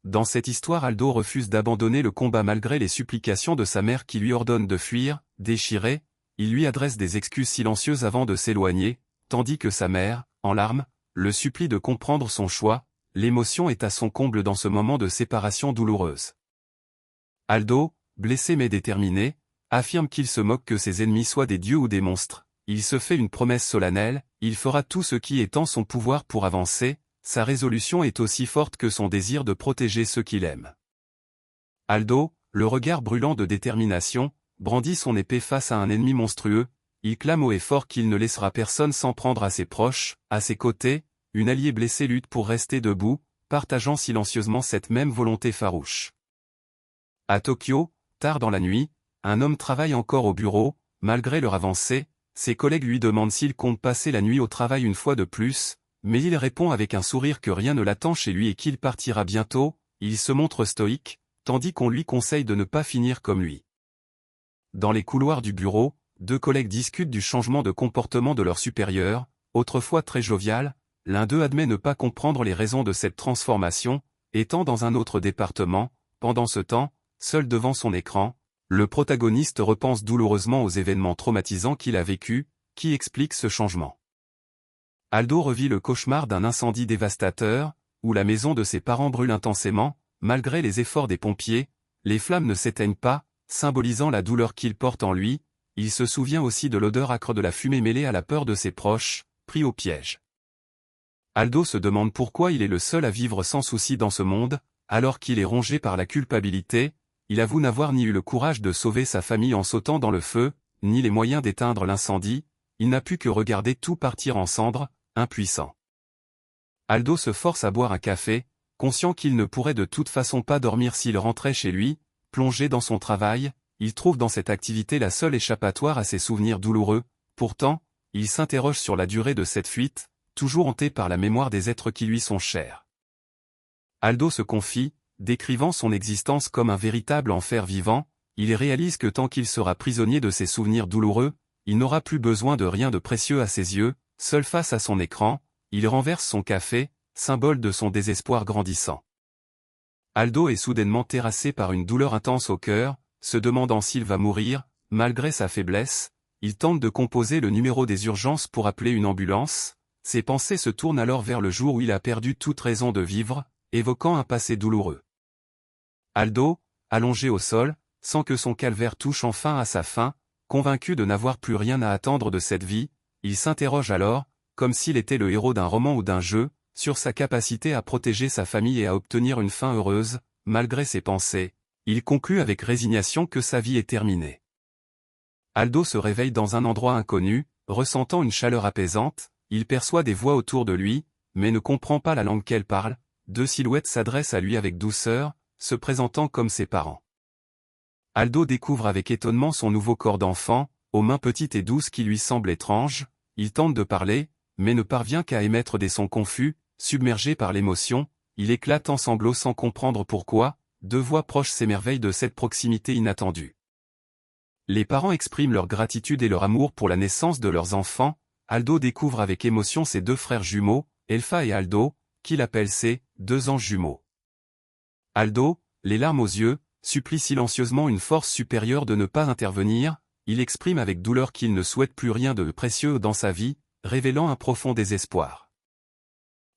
Dans cette histoire, Aldo refuse d'abandonner le combat malgré les supplications de sa mère qui lui ordonne de fuir. Déchiré, il lui adresse des excuses silencieuses avant de s'éloigner, tandis que sa mère, en larmes, le supplie de comprendre son choix. L'émotion est à son comble dans ce moment de séparation douloureuse. Aldo, blessé mais déterminé, affirme qu'il se moque que ses ennemis soient des dieux ou des monstres. Il se fait une promesse solennelle, il fera tout ce qui est en son pouvoir pour avancer. Sa résolution est aussi forte que son désir de protéger ceux qu'il aime. Aldo, le regard brûlant de détermination, brandit son épée face à un ennemi monstrueux. Il clame haut et fort qu'il ne laissera personne s'en prendre à ses proches. À ses côtés, une alliée blessée lutte pour rester debout, partageant silencieusement cette même volonté farouche. À Tokyo, tard dans la nuit, un homme travaille encore au bureau. Malgré leur avancée, ses collègues lui demandent s'il compte passer la nuit au travail une fois de plus, mais il répond avec un sourire que rien ne l'attend chez lui et qu'il partira bientôt. Il se montre stoïque, tandis qu'on lui conseille de ne pas finir comme lui. Dans les couloirs du bureau, deux collègues discutent du changement de comportement de leur supérieur. Autrefois très jovial, l'un d'eux admet ne pas comprendre les raisons de cette transformation, étant dans un autre département. Pendant ce temps, seul devant son écran, le protagoniste repense douloureusement aux événements traumatisants qu'il a vécus. Qui explique ce changement? Aldo revit le cauchemar d'un incendie dévastateur, où la maison de ses parents brûle intensément. Malgré les efforts des pompiers, les flammes ne s'éteignent pas, symbolisant la douleur qu'il porte en lui. Il se souvient aussi de l'odeur âcre de la fumée mêlée à la peur de ses proches, pris au piège. Aldo se demande pourquoi il est le seul à vivre sans souci dans ce monde, alors qu'il est rongé par la culpabilité. Il avoue n'avoir ni eu le courage de sauver sa famille en sautant dans le feu, ni les moyens d'éteindre l'incendie. Il n'a pu que regarder tout partir en cendres, impuissant. Aldo se force à boire un café, conscient qu'il ne pourrait de toute façon pas dormir s'il rentrait chez lui. Plongé dans son travail, il trouve dans cette activité la seule échappatoire à ses souvenirs douloureux. Pourtant, il s'interroge sur la durée de cette fuite, toujours hanté par la mémoire des êtres qui lui sont chers. Aldo se confie, décrivant son existence comme un véritable enfer vivant. Il réalise que tant qu'il sera prisonnier de ses souvenirs douloureux, il n'aura plus besoin de rien de précieux à ses yeux. Seul face à son écran, il renverse son café, symbole de son désespoir grandissant. Aldo est soudainement terrassé par une douleur intense au cœur, se demandant s'il va mourir. Malgré sa faiblesse, il tente de composer le numéro des urgences pour appeler une ambulance. Ses pensées se tournent alors vers le jour où il a perdu toute raison de vivre, évoquant un passé douloureux. Aldo, allongé au sol, sent que son calvaire touche enfin à sa fin. Convaincu de n'avoir plus rien à attendre de cette vie, il s'interroge alors, comme s'il était le héros d'un roman ou d'un jeu, sur sa capacité à protéger sa famille et à obtenir une fin heureuse. Malgré ses pensées, il conclut avec résignation que sa vie est terminée. Aldo se réveille dans un endroit inconnu, ressentant une chaleur apaisante. Il perçoit des voix autour de lui, mais ne comprend pas la langue qu'elles parlent. Deux silhouettes s'adressent à lui avec douceur, se présentant comme ses parents. Aldo découvre avec étonnement son nouveau corps d'enfant, aux mains petites et douces qui lui semblent étranges. Il tente de parler, mais ne parvient qu'à émettre des sons confus. Submergé par l'émotion, il éclate en sanglots sans comprendre pourquoi. Deux voix proches s'émerveillent de cette proximité inattendue. Les parents expriment leur gratitude et leur amour pour la naissance de leurs enfants. Aldo découvre avec émotion ses deux frères jumeaux, Elfa et Aldo, qu'il appelle ses deux anges jumeaux. Aldo, les larmes aux yeux, supplie silencieusement une force supérieure de ne pas intervenir. Il exprime avec douleur qu'il ne souhaite plus rien de précieux dans sa vie, révélant un profond désespoir.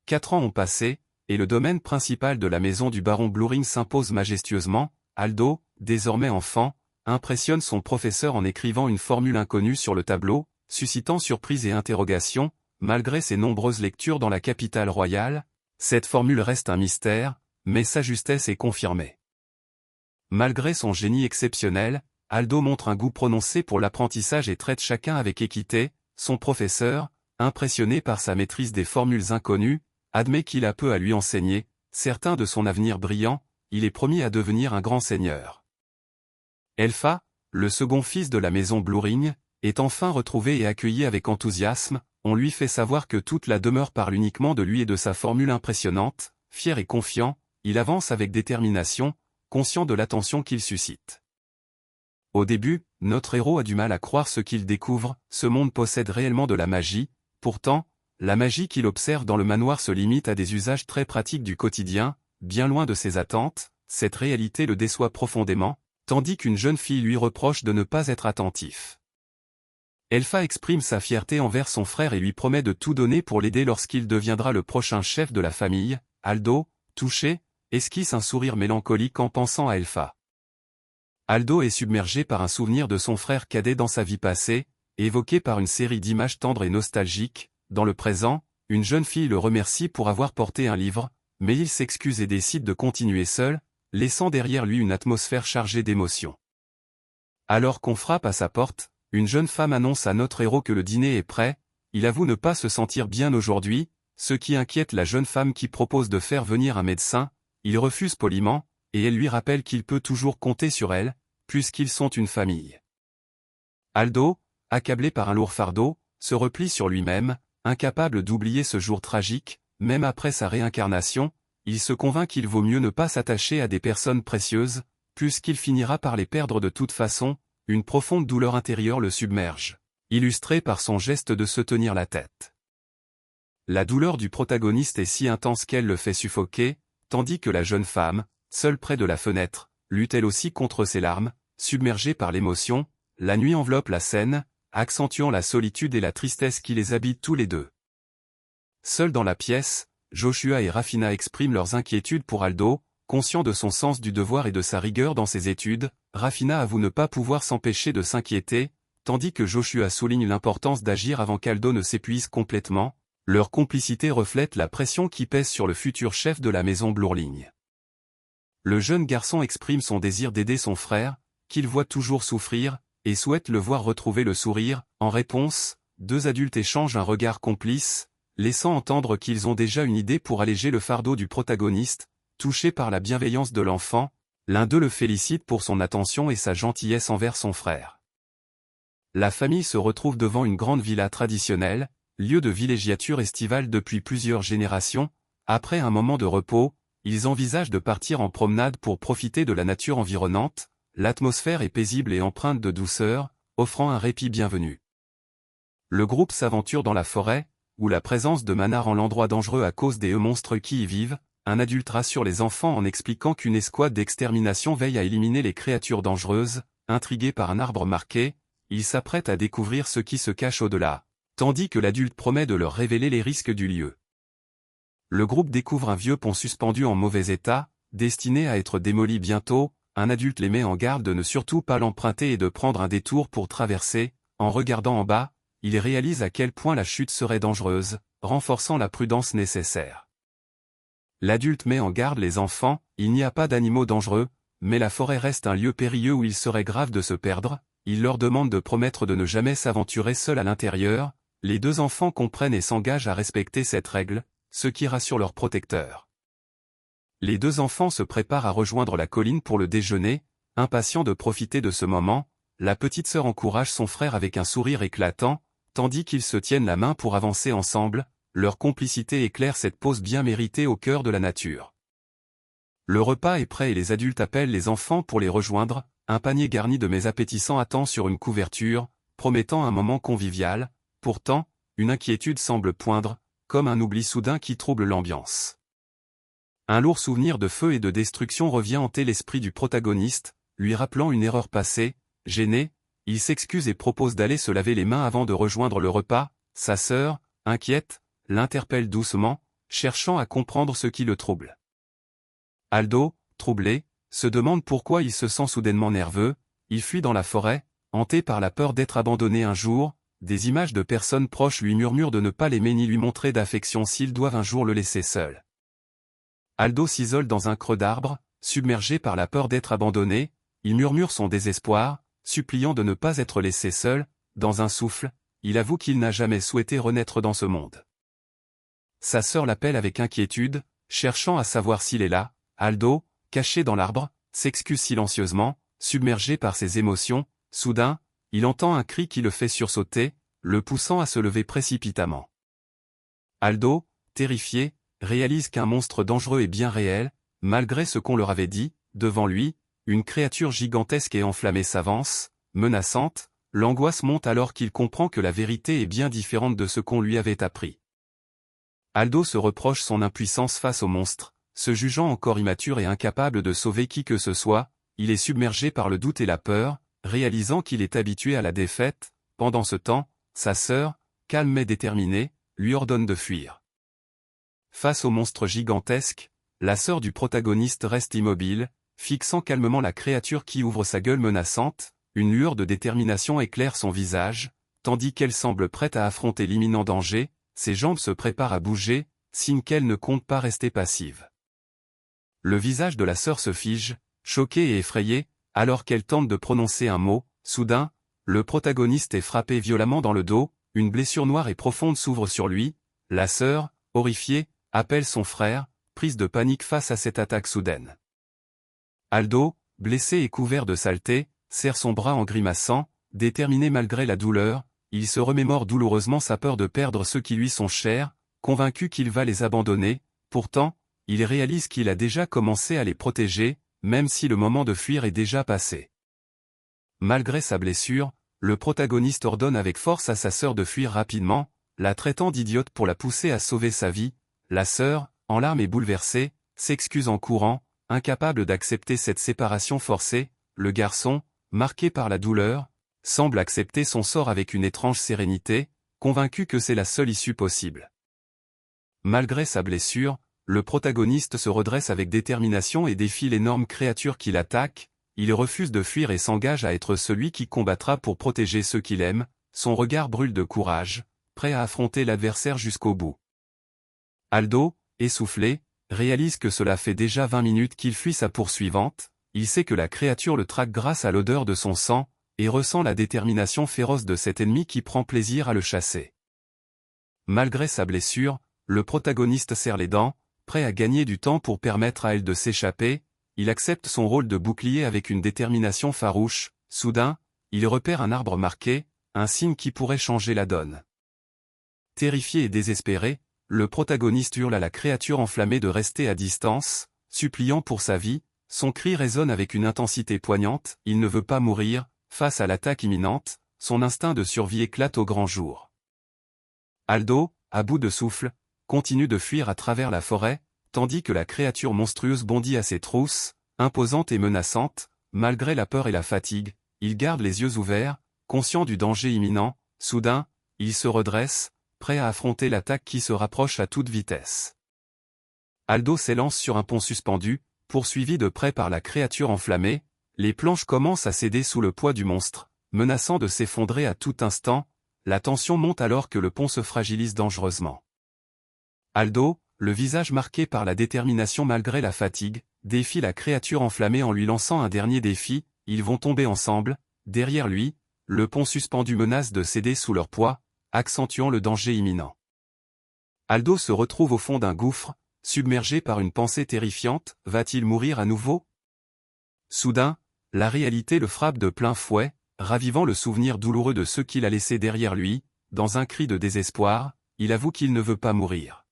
4 ans ont passé, et le domaine principal de la maison du baron Bluring s'impose majestueusement. Aldo, désormais enfant, impressionne son professeur en écrivant une formule inconnue sur le tableau, suscitant surprise et interrogation. Malgré ses nombreuses lectures dans la capitale royale, cette formule reste un mystère, mais sa justesse est confirmée. Malgré son génie exceptionnel, Aldo montre un goût prononcé pour l'apprentissage et traite chacun avec équité. Son professeur, impressionné par sa maîtrise des formules inconnues, admet qu'il a peu à lui enseigner. Certain de son avenir brillant, il est promis à devenir un grand seigneur. Elfa, le second fils de la maison Bluring, est enfin retrouvé et accueilli avec enthousiasme. On lui fait savoir que toute la demeure parle uniquement de lui et de sa formule impressionnante. Fier et confiant, il avance avec détermination, conscient de l'attention qu'il suscite. Au début, notre héros a du mal à croire ce qu'il découvre. Ce monde possède réellement de la magie. Pourtant, la magie qu'il observe dans le manoir se limite à des usages très pratiques du quotidien. bien loin de ses attentes, cette réalité le déçoit profondément, tandis qu'une jeune fille lui reproche de ne pas être attentif. Elpha exprime sa fierté envers son frère et lui promet de tout donner pour l'aider lorsqu'il deviendra le prochain chef de la famille. Aldo, touché, esquisse un sourire mélancolique en pensant à Elpha. Aldo est submergé par un souvenir de son frère cadet dans sa vie passée, évoqué par une série d'images tendres et nostalgiques. Dans le présent, une jeune fille le remercie pour avoir porté un livre, mais il s'excuse et décide de continuer seul, laissant derrière lui une atmosphère chargée d'émotions. Alors qu'on frappe à sa porte, une jeune femme annonce à notre héros que le dîner est prêt. Il avoue ne pas se sentir bien aujourd'hui, ce qui inquiète la jeune femme qui propose de faire venir un médecin. Il refuse poliment, et elle lui rappelle qu'il peut toujours compter sur elle, puisqu'ils sont une famille. Aldo, accablé par un lourd fardeau, se replie sur lui-même, incapable d'oublier ce jour tragique. Même après sa réincarnation, il se convainc qu'il vaut mieux ne pas s'attacher à des personnes précieuses, puisqu'il finira par les perdre de toute façon. Une profonde douleur intérieure le submerge, illustrée par son geste de se tenir la tête. La douleur du protagoniste est si intense qu'elle le fait suffoquer, tandis que la jeune femme, seule près de la fenêtre, lutte elle aussi contre ses larmes. Submergée par l'émotion, la nuit enveloppe la scène, accentuant la solitude et la tristesse qui les habitent tous les deux. Seuls dans la pièce, Joshua et Rafina expriment leurs inquiétudes pour Aldo. Conscient de son sens du devoir et de sa rigueur dans ses études, Rafina avoue ne pas pouvoir s'empêcher de s'inquiéter, tandis que Joshua souligne l'importance d'agir avant qu'Aldo ne s'épuise complètement. Leur complicité reflète la pression qui pèse sur le futur chef de la maison Blourling. Le jeune garçon exprime son désir d'aider son frère, qu'il voit toujours souffrir, et souhaite le voir retrouver le sourire. En réponse, deux adultes échangent un regard complice, laissant entendre qu'ils ont déjà une idée pour alléger le fardeau du protagoniste. Touché par la bienveillance de l'enfant, l'un d'eux le félicite pour son attention et sa gentillesse envers son frère. La famille se retrouve devant une grande villa traditionnelle, lieu de villégiature estivale depuis plusieurs générations. Après un moment de repos, ils envisagent de partir en promenade pour profiter de la nature environnante. L'atmosphère est paisible et empreinte de douceur, offrant un répit bienvenu. Le groupe s'aventure dans la forêt, où la présence de Mana rend l'endroit dangereux à cause des monstres qui y vivent. Un adulte rassure les enfants en expliquant qu'une escouade d'extermination veille à éliminer les créatures dangereuses. Intrigué par un arbre marqué, il s'apprête à découvrir ce qui se cache au-delà, tandis que l'adulte promet de leur révéler les risques du lieu. Le groupe découvre un vieux pont suspendu en mauvais état, destiné à être démoli bientôt. Un adulte les met en garde de ne surtout pas l'emprunter et de prendre un détour pour traverser. En regardant en bas, il réalise à quel point la chute serait dangereuse, renforçant la prudence nécessaire. L'adulte met en garde les enfants. Il n'y a pas d'animaux dangereux, mais la forêt reste un lieu périlleux où il serait grave de se perdre. Il leur demande de promettre de ne jamais s'aventurer seuls à l'intérieur. Les deux enfants comprennent et s'engagent à respecter cette règle, ce qui rassure leur protecteur. Les deux enfants se préparent à rejoindre la colline pour le déjeuner. Impatients de profiter de ce moment, la petite sœur encourage son frère avec un sourire éclatant, tandis qu'ils se tiennent la main pour avancer ensemble. Leur complicité éclaire cette pause bien méritée au cœur de la nature. Le repas est prêt et les adultes appellent les enfants pour les rejoindre. Un panier garni de mets appétissants attend sur une couverture, promettant un moment convivial. Pourtant, une inquiétude semble poindre, comme un oubli soudain qui trouble l'ambiance. Un lourd souvenir de feu et de destruction revient hanter l'esprit du protagoniste, lui rappelant une erreur passée. Gêné, il s'excuse et propose d'aller se laver les mains avant de rejoindre le repas. Sa sœur, inquiète, l'interpelle doucement, cherchant à comprendre ce qui le trouble. Aldo, troublé, se demande pourquoi il se sent soudainement nerveux. Il fuit dans la forêt, hanté par la peur d'être abandonné un jour. Des images de personnes proches lui murmurent de ne pas l'aimer ni lui montrer d'affection s'ils doivent un jour le laisser seul. Aldo s'isole dans un creux d'arbre, submergé par la peur d'être abandonné. Il murmure son désespoir, suppliant de ne pas être laissé seul. Dans un souffle, il avoue qu'il n'a jamais souhaité renaître dans ce monde. Sa sœur l'appelle avec inquiétude, cherchant à savoir s'il est là. Aldo, caché dans l'arbre, s'excuse silencieusement, submergé par ses émotions. Soudain, il entend un cri qui le fait sursauter, le poussant à se lever précipitamment. Aldo, terrifié, réalise qu'un monstre dangereux est bien réel. Malgré ce qu'on leur avait dit. Devant lui, une créature gigantesque et enflammée s'avance, menaçante. L'angoisse monte alors qu'il comprend que la vérité est bien différente de ce qu'on lui avait appris. Aldo se reproche son impuissance face au monstre, se jugeant encore immature et incapable de sauver qui que ce soit, il est submergé par le doute et la peur, réalisant qu'il est habitué à la défaite. Pendant ce temps, sa sœur, calme mais déterminée, lui ordonne de fuir. Face au monstre gigantesque, la sœur du protagoniste reste immobile, fixant calmement la créature qui ouvre sa gueule menaçante, une lueur de détermination éclaire son visage, tandis qu'elle semble prête à affronter l'imminent danger, ses jambes se préparent à bouger, signe qu'elle ne compte pas rester passive. Le visage de la sœur se fige, choquée et effrayée, alors qu'elle tente de prononcer un mot. Soudain, le protagoniste est frappé violemment dans le dos, une blessure noire et profonde s'ouvre sur lui. La sœur, horrifiée, appelle son frère, prise de panique face à cette attaque soudaine. Aldo, blessé et couvert de saleté, serre son bras en grimaçant, déterminé malgré la douleur. Il se remémore douloureusement sa peur de perdre ceux qui lui sont chers, convaincu qu'il va les abandonner. Pourtant, il réalise qu'il a déjà commencé à les protéger, même si le moment de fuir est déjà passé. Malgré sa blessure, le protagoniste ordonne avec force à sa sœur de fuir rapidement, la traitant d'idiote pour la pousser à sauver sa vie. La sœur, en larmes et bouleversée, s'excuse en courant, incapable d'accepter cette séparation forcée. Le garçon, marqué par la douleur, semble accepter son sort avec une étrange sérénité, convaincu que c'est la seule issue possible. Malgré sa blessure, le protagoniste se redresse avec détermination et défie l'énorme créature qui l'attaque. Il refuse de fuir et s'engage à être celui qui combattra pour protéger ceux qu'il aime. Son regard brûle de courage, prêt à affronter l'adversaire jusqu'au bout. Aldo, essoufflé, réalise que cela fait déjà 20 minutes qu'il fuit sa poursuivante. Il sait que la créature le traque grâce à l'odeur de son sang, et ressent la détermination féroce de cet ennemi qui prend plaisir à le chasser. Malgré sa blessure, le protagoniste serre les dents, prêt à gagner du temps pour permettre à elle de s'échapper. Il accepte son rôle de bouclier avec une détermination farouche. Soudain, il repère un arbre marqué, un signe qui pourrait changer la donne. Terrifié et désespéré, le protagoniste hurle à la créature enflammée de rester à distance, suppliant pour sa vie. Son cri résonne avec une intensité poignante. Il ne veut pas mourir. Face à l'attaque imminente, son instinct de survie éclate au grand jour. Aldo, à bout de souffle, continue de fuir à travers la forêt, tandis que la créature monstrueuse bondit à ses trousses, imposante et menaçante. Malgré la peur et la fatigue, il garde les yeux ouverts, conscient du danger imminent. Soudain, il se redresse, prêt à affronter l'attaque qui se rapproche à toute vitesse. Aldo s'élance sur un pont suspendu, poursuivi de près par la créature enflammée. Les planches commencent à céder sous le poids du monstre, menaçant de s'effondrer à tout instant. La tension monte alors que le pont se fragilise dangereusement. Aldo, le visage marqué par la détermination malgré la fatigue, défie la créature enflammée en lui lançant un dernier défi. Ils vont tomber ensemble. Derrière lui, le pont suspendu menace de céder sous leur poids, accentuant le danger imminent. Aldo se retrouve au fond d'un gouffre, submergé par une pensée terrifiante. Va-t-il mourir à nouveau? Soudain, la réalité le frappe de plein fouet, ravivant le souvenir douloureux de ceux qu'il a laissés derrière lui. Dans un cri de désespoir, il avoue qu'il ne veut pas mourir.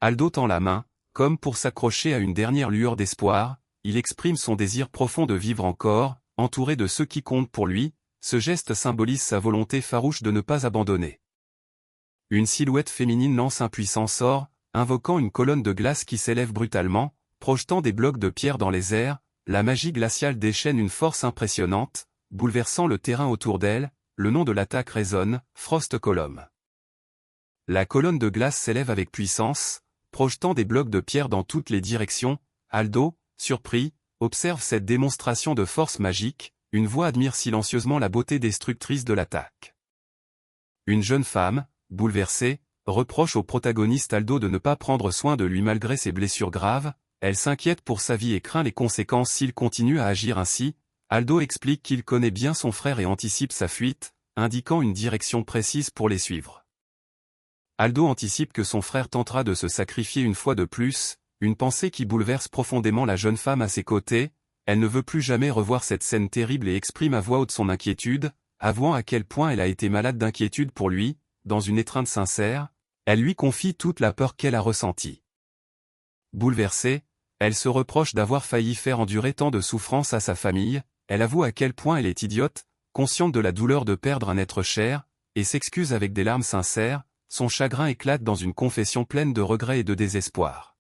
Aldo tend la main, comme pour s'accrocher à une dernière lueur d'espoir. Il exprime son désir profond de vivre encore, entouré de ceux qui comptent pour lui. Ce geste symbolise sa volonté farouche de ne pas abandonner. Une silhouette féminine lance un puissant sort, invoquant une colonne de glace qui s'élève brutalement, projetant des blocs de pierre dans les airs. La magie glaciale déchaîne une force impressionnante, bouleversant le terrain autour d'elle. Le nom de l'attaque résonne, Frost Column. La colonne de glace s'élève avec puissance, projetant des blocs de pierre dans toutes les directions. Aldo, surpris, observe cette démonstration de force magique. Une voix admire silencieusement la beauté destructrice de l'attaque. Une jeune femme, bouleversée, reproche au protagoniste Aldo de ne pas prendre soin de lui malgré ses blessures graves. Elle s'inquiète pour sa vie et craint les conséquences s'il continue à agir ainsi. Aldo explique qu'il connaît bien son frère et anticipe sa fuite, indiquant une direction précise pour les suivre. Aldo anticipe que son frère tentera de se sacrifier une fois de plus, une pensée qui bouleverse profondément la jeune femme à ses côtés. Elle ne veut plus jamais revoir cette scène terrible et exprime à voix haute son inquiétude, avouant à quel point elle a été malade d'inquiétude pour lui. Dans une étreinte sincère, elle lui confie toute la peur qu'elle a ressentie. Bouleversée, elle se reproche d'avoir failli faire endurer tant de souffrances à sa famille. Elle avoue à quel point elle est idiote, consciente de la douleur de perdre un être cher, et s'excuse avec des larmes sincères. Son chagrin éclate dans une confession pleine de regrets et de désespoir.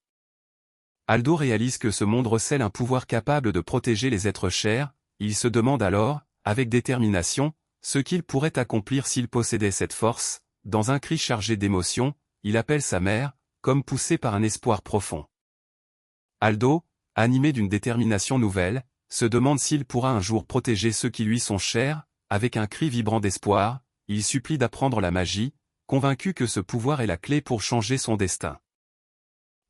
Aldo réalise que ce monde recèle un pouvoir capable de protéger les êtres chers, il se demande alors, avec détermination, ce qu'il pourrait accomplir s'il possédait cette force. Dans un cri chargé d'émotion, il appelle sa mère, comme poussé par un espoir profond. Aldo, animé d'une détermination nouvelle, se demande s'il pourra un jour protéger ceux qui lui sont chers. Avec un cri vibrant d'espoir, il supplie d'apprendre la magie, convaincu que ce pouvoir est la clé pour changer son destin.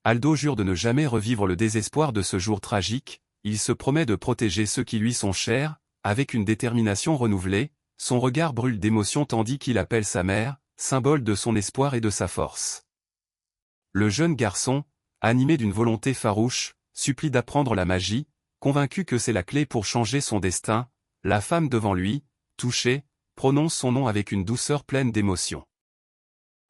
Aldo jure de ne jamais revivre le désespoir de ce jour tragique, il se promet de protéger ceux qui lui sont chers. Avec une détermination renouvelée, son regard brûle d'émotion tandis qu'il appelle sa mère, symbole de son espoir et de sa force. Le jeune garçon, animé d'une volonté farouche, supplie d'apprendre la magie, convaincu que c'est la clé pour changer son destin. La femme devant lui, touchée, prononce son nom avec une douceur pleine d'émotion.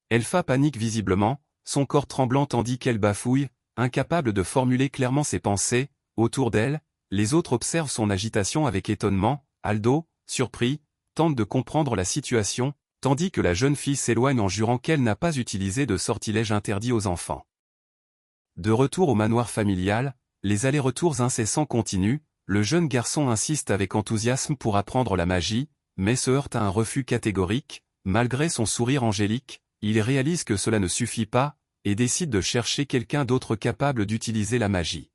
Elpha panique visiblement, son corps tremblant tandis qu'elle bafouille, incapable de formuler clairement ses pensées. Autour d'elle, les autres observent son agitation avec étonnement. Aldo, surpris, tente de comprendre la situation, tandis que la jeune fille s'éloigne en jurant qu'elle n'a pas utilisé de sortilège interdit aux enfants. De retour au manoir familial, les allers-retours incessants continuent, le jeune garçon insiste avec enthousiasme pour apprendre la magie, mais se heurte à un refus catégorique. Malgré son sourire angélique, il réalise que cela ne suffit pas, et décide de chercher quelqu'un d'autre capable d'utiliser la magie.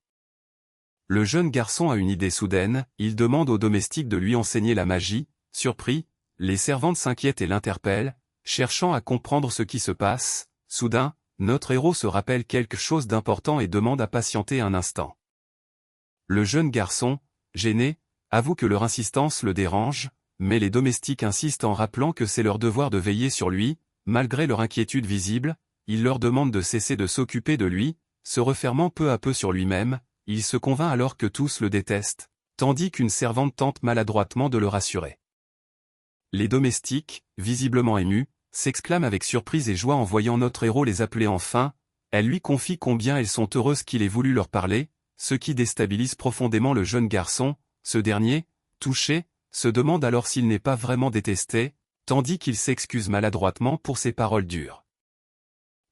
Le jeune garçon a une idée soudaine, il demande aux domestiques de lui enseigner la magie. Surpris, les servantes s'inquiètent et l'interpellent, cherchant à comprendre ce qui se passe. Soudain, notre héros se rappelle quelque chose d'important et demande à patienter un instant. Le jeune garçon, gêné, avoue que leur insistance le dérange, mais les domestiques insistent en rappelant que c'est leur devoir de veiller sur lui. Malgré leur inquiétude visible, il leur demande de cesser de s'occuper de lui, se refermant peu à peu sur lui-même. Il se convainc alors que tous le détestent, tandis qu'une servante tente maladroitement de le rassurer. Les domestiques, visiblement émus, s'exclament avec surprise et joie en voyant notre héros les appeler enfin. Elle lui confie combien elles sont heureuses qu'il ait voulu leur parler, ce qui déstabilise profondément le jeune garçon. Ce dernier, touché, se demande alors s'il n'est pas vraiment détesté, tandis qu'il s'excuse maladroitement pour ses paroles dures.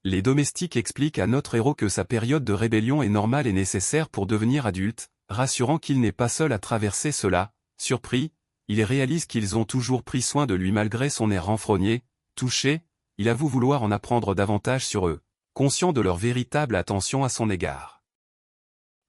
Les domestiques expliquent à notre héros que sa période de rébellion est normale et nécessaire pour devenir adulte, rassurant qu'il n'est pas seul à traverser cela. Surpris, il réalise qu'ils ont toujours pris soin de lui malgré son air renfrogné. Touché, il avoue vouloir en apprendre davantage sur eux, conscient de leur véritable attention à son égard.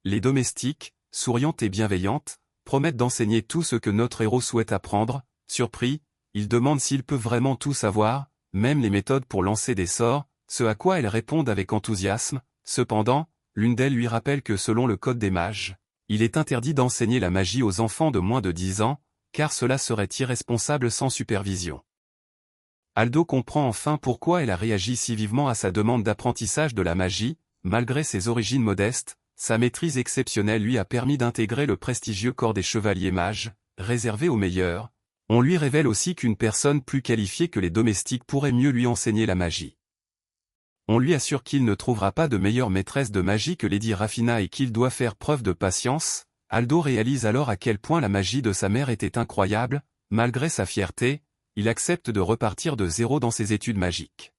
Les domestiques, souriantes et bienveillantes, promettent d'enseigner tout ce que notre héros souhaite apprendre. Surpris, il demande s'il peut vraiment tout savoir, même les méthodes pour lancer des sorts, ce à quoi elles répondent avec enthousiasme. Cependant, l'une d'elles lui rappelle que selon le code des mages, il est interdit d'enseigner la magie aux enfants de moins de 10 ans, car cela serait irresponsable sans supervision. Aldo comprend enfin pourquoi elle a réagi si vivement à sa demande d'apprentissage de la magie. Malgré ses origines modestes, sa maîtrise exceptionnelle lui a permis d'intégrer le prestigieux corps des chevaliers mages, réservé aux meilleurs. On lui révèle aussi qu'une personne plus qualifiée que les domestiques pourrait mieux lui enseigner la magie. On lui assure qu'il ne trouvera pas de meilleure maîtresse de magie que Lady Rafina et qu'il doit faire preuve de patience. Aldo réalise alors à quel point la magie de sa mère était incroyable. Malgré sa fierté, il accepte de repartir de zéro dans ses études magiques.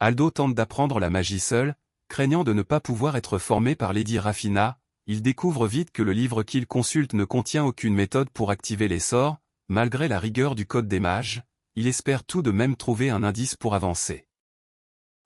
Aldo tente d'apprendre la magie seul, craignant de ne pas pouvoir être formé par Lady Rafina. Il découvre vite que le livre qu'il consulte ne contient aucune méthode pour activer les sorts. Malgré la rigueur du code des mages, il espère tout de même trouver un indice pour avancer.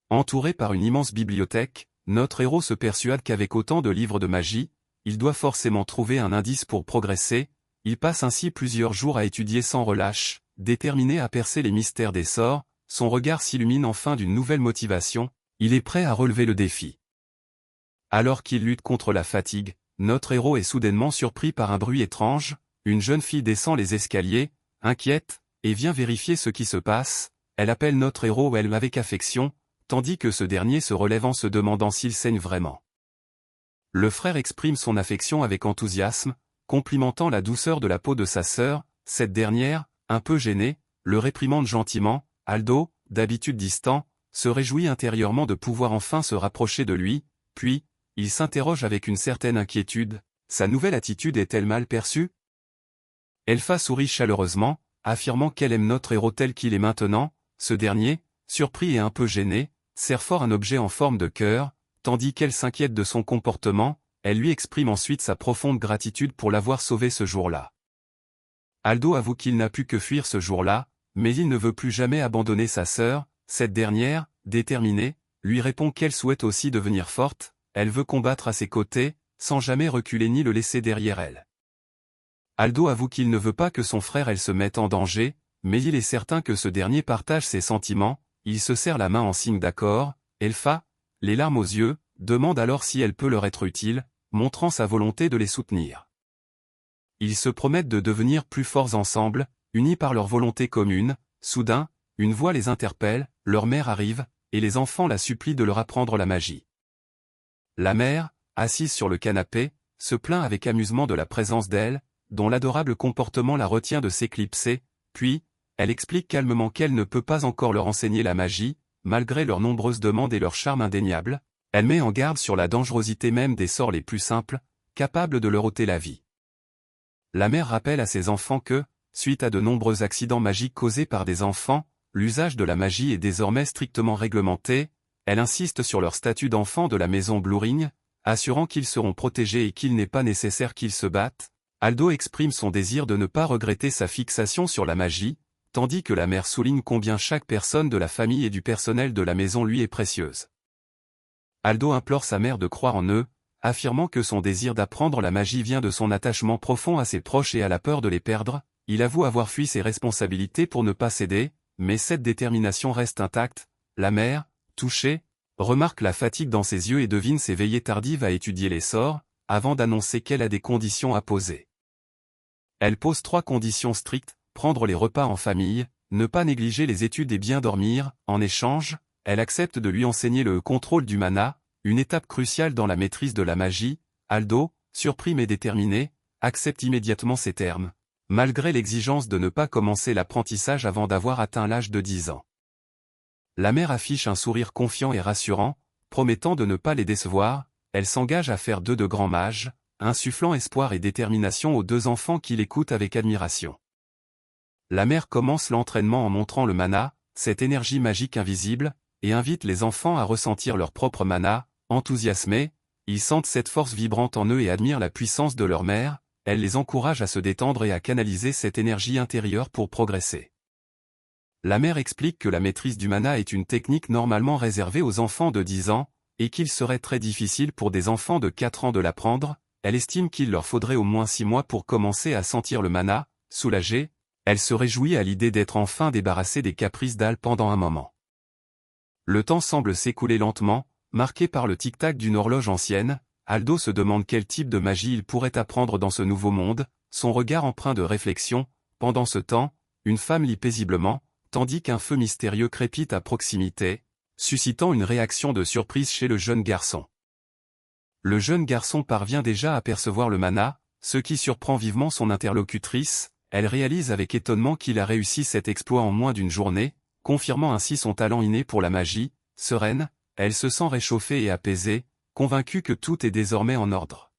Entouré par une immense bibliothèque, notre héros se persuade qu'avec autant de livres de magie, il doit forcément trouver un indice pour progresser. Il passe ainsi plusieurs jours à étudier sans relâche, déterminé à percer les mystères des sorts. Son regard s'illumine enfin d'une nouvelle motivation, il est prêt à relever le défi. Alors qu'il lutte contre la fatigue, notre héros est soudainement surpris par un bruit étrange. Une jeune fille descend les escaliers, inquiète, et vient vérifier ce qui se passe. Elle appelle notre héros avec affection, tandis que ce dernier se relève en se demandant s'il saigne vraiment. Le frère exprime son affection avec enthousiasme, complimentant la douceur de la peau de sa sœur. Cette dernière, un peu gênée, le réprimande gentiment. Aldo, d'habitude distant, se réjouit intérieurement de pouvoir enfin se rapprocher de lui, puis, il s'interroge avec une certaine inquiétude, sa nouvelle attitude est-elle mal perçue? Elpha sourit chaleureusement, affirmant qu'elle aime notre héros tel qu'il est maintenant. Ce dernier, surpris et un peu gêné, serre fort un objet en forme de cœur, tandis qu'elle s'inquiète de son comportement, elle lui exprime ensuite sa profonde gratitude pour l'avoir sauvé ce jour-là. Aldo avoue qu'il n'a pu que fuir ce jour-là, mais il ne veut plus jamais abandonner sa sœur. Cette dernière, déterminée, lui répond qu'elle souhaite aussi devenir forte, elle veut combattre à ses côtés, sans jamais reculer ni le laisser derrière elle. Aldo avoue qu'il ne veut pas que son frère elle se mette en danger, mais il est certain que ce dernier partage ses sentiments, il se serre la main en signe d'accord, Elfa, les larmes aux yeux, demande alors si elle peut leur être utile, montrant sa volonté de les soutenir. Ils se promettent de devenir plus forts ensemble, unis par leur volonté commune. Soudain, une voix les interpelle, leur mère arrive, et les enfants la supplient de leur apprendre la magie. La mère, assise sur le canapé, se plaint avec amusement de la présence d'elle, dont l'adorable comportement la retient de s'éclipser, puis, elle explique calmement qu'elle ne peut pas encore leur enseigner la magie, malgré leurs nombreuses demandes et leur charme indéniable. Elle met en garde sur la dangerosité même des sorts les plus simples, capables de leur ôter la vie. La mère rappelle à ses enfants que, suite à de nombreux accidents magiques causés par des enfants, l'usage de la magie est désormais strictement réglementé. Elle insiste sur leur statut d'enfant de la maison Blue-Ring, assurant qu'ils seront protégés et qu'il n'est pas nécessaire qu'ils se battent. Aldo exprime son désir de ne pas regretter sa fixation sur la magie, tandis que la mère souligne combien chaque personne de la famille et du personnel de la maison lui est précieuse. Aldo implore sa mère de croire en eux, affirmant que son désir d'apprendre la magie vient de son attachement profond à ses proches et à la peur de les perdre. Il avoue avoir fui ses responsabilités pour ne pas céder, mais cette détermination reste intacte. La mère, touchée, remarque la fatigue dans ses yeux et devine ses veillées tardives à étudier les sorts, avant d'annoncer qu'elle a des conditions à poser. Elle pose 3 conditions strictes: prendre les repas en famille, ne pas négliger les études et bien dormir. En échange, elle accepte de lui enseigner le contrôle du mana, une étape cruciale dans la maîtrise de la magie. Aldo, surpris mais déterminé, accepte immédiatement ces termes, malgré l'exigence de ne pas commencer l'apprentissage avant d'avoir atteint l'âge de 10 ans. La mère affiche un sourire confiant et rassurant, promettant de ne pas les décevoir. Elle s'engage à faire d'eux de grands mages, insufflant espoir et détermination aux 2 enfants qui l'écoutent avec admiration. La mère commence l'entraînement en montrant le mana, cette énergie magique invisible, et invite les enfants à ressentir leur propre mana. Enthousiasmés, ils sentent cette force vibrante en eux et admirent la puissance de leur mère. Elle les encourage à se détendre et à canaliser cette énergie intérieure pour progresser. La mère explique que la maîtrise du mana est une technique normalement réservée aux enfants de 10 ans, et qu'il serait très difficile pour des enfants de 4 ans de l'apprendre. Elle estime qu'il leur faudrait au moins 6 mois pour commencer à sentir le mana. Soulagée, elle se réjouit à l'idée d'être enfin débarrassée des caprices d'Al pendant un moment. Le temps semble s'écouler lentement, marqué par le tic-tac d'une horloge ancienne. Aldo se demande quel type de magie il pourrait apprendre dans ce nouveau monde, son regard empreint de réflexion. Pendant ce temps, une femme lit paisiblement, tandis qu'un feu mystérieux crépite à proximité, suscitant une réaction de surprise chez le jeune garçon. Le jeune garçon parvient déjà à percevoir le mana, ce qui surprend vivement son interlocutrice. Elle réalise avec étonnement qu'il a réussi cet exploit en moins d'une journée, confirmant ainsi son talent inné pour la magie. Sereine, elle se sent réchauffée et apaisée, convaincue que tout est désormais en ordre.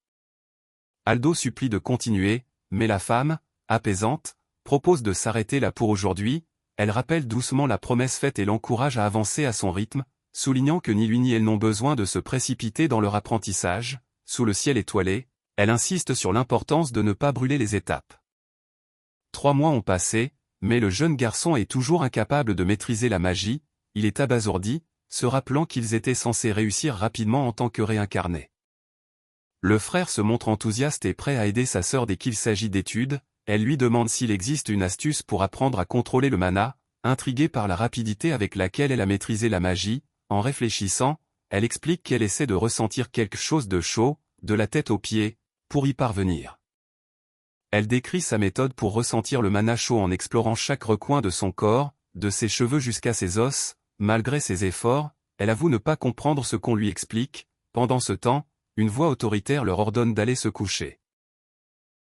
Aldo supplie de continuer, mais la femme, apaisante, propose de s'arrêter là pour aujourd'hui. Elle rappelle doucement la promesse faite et l'encourage à avancer à son rythme, soulignant que ni lui ni elle n'ont besoin de se précipiter dans leur apprentissage. Sous le ciel étoilé, elle insiste sur l'importance de ne pas brûler les étapes. 3 mois ont passé, mais le jeune garçon est toujours incapable de maîtriser la magie. Il est abasourdi, se rappelant qu'ils étaient censés réussir rapidement en tant que réincarnés. Le frère se montre enthousiaste et prêt à aider sa sœur dès qu'il s'agit d'études. Elle lui demande s'il existe une astuce pour apprendre à contrôler le mana, intriguée par la rapidité avec laquelle elle a maîtrisé la magie. En réfléchissant, elle explique qu'elle essaie de ressentir quelque chose de chaud, de la tête aux pieds, pour y parvenir. Elle décrit sa méthode pour ressentir le mana chaud en explorant chaque recoin de son corps, de ses cheveux jusqu'à ses os. Malgré ses efforts, elle avoue ne pas comprendre ce qu'on lui explique. Pendant ce temps, une voix autoritaire leur ordonne d'aller se coucher.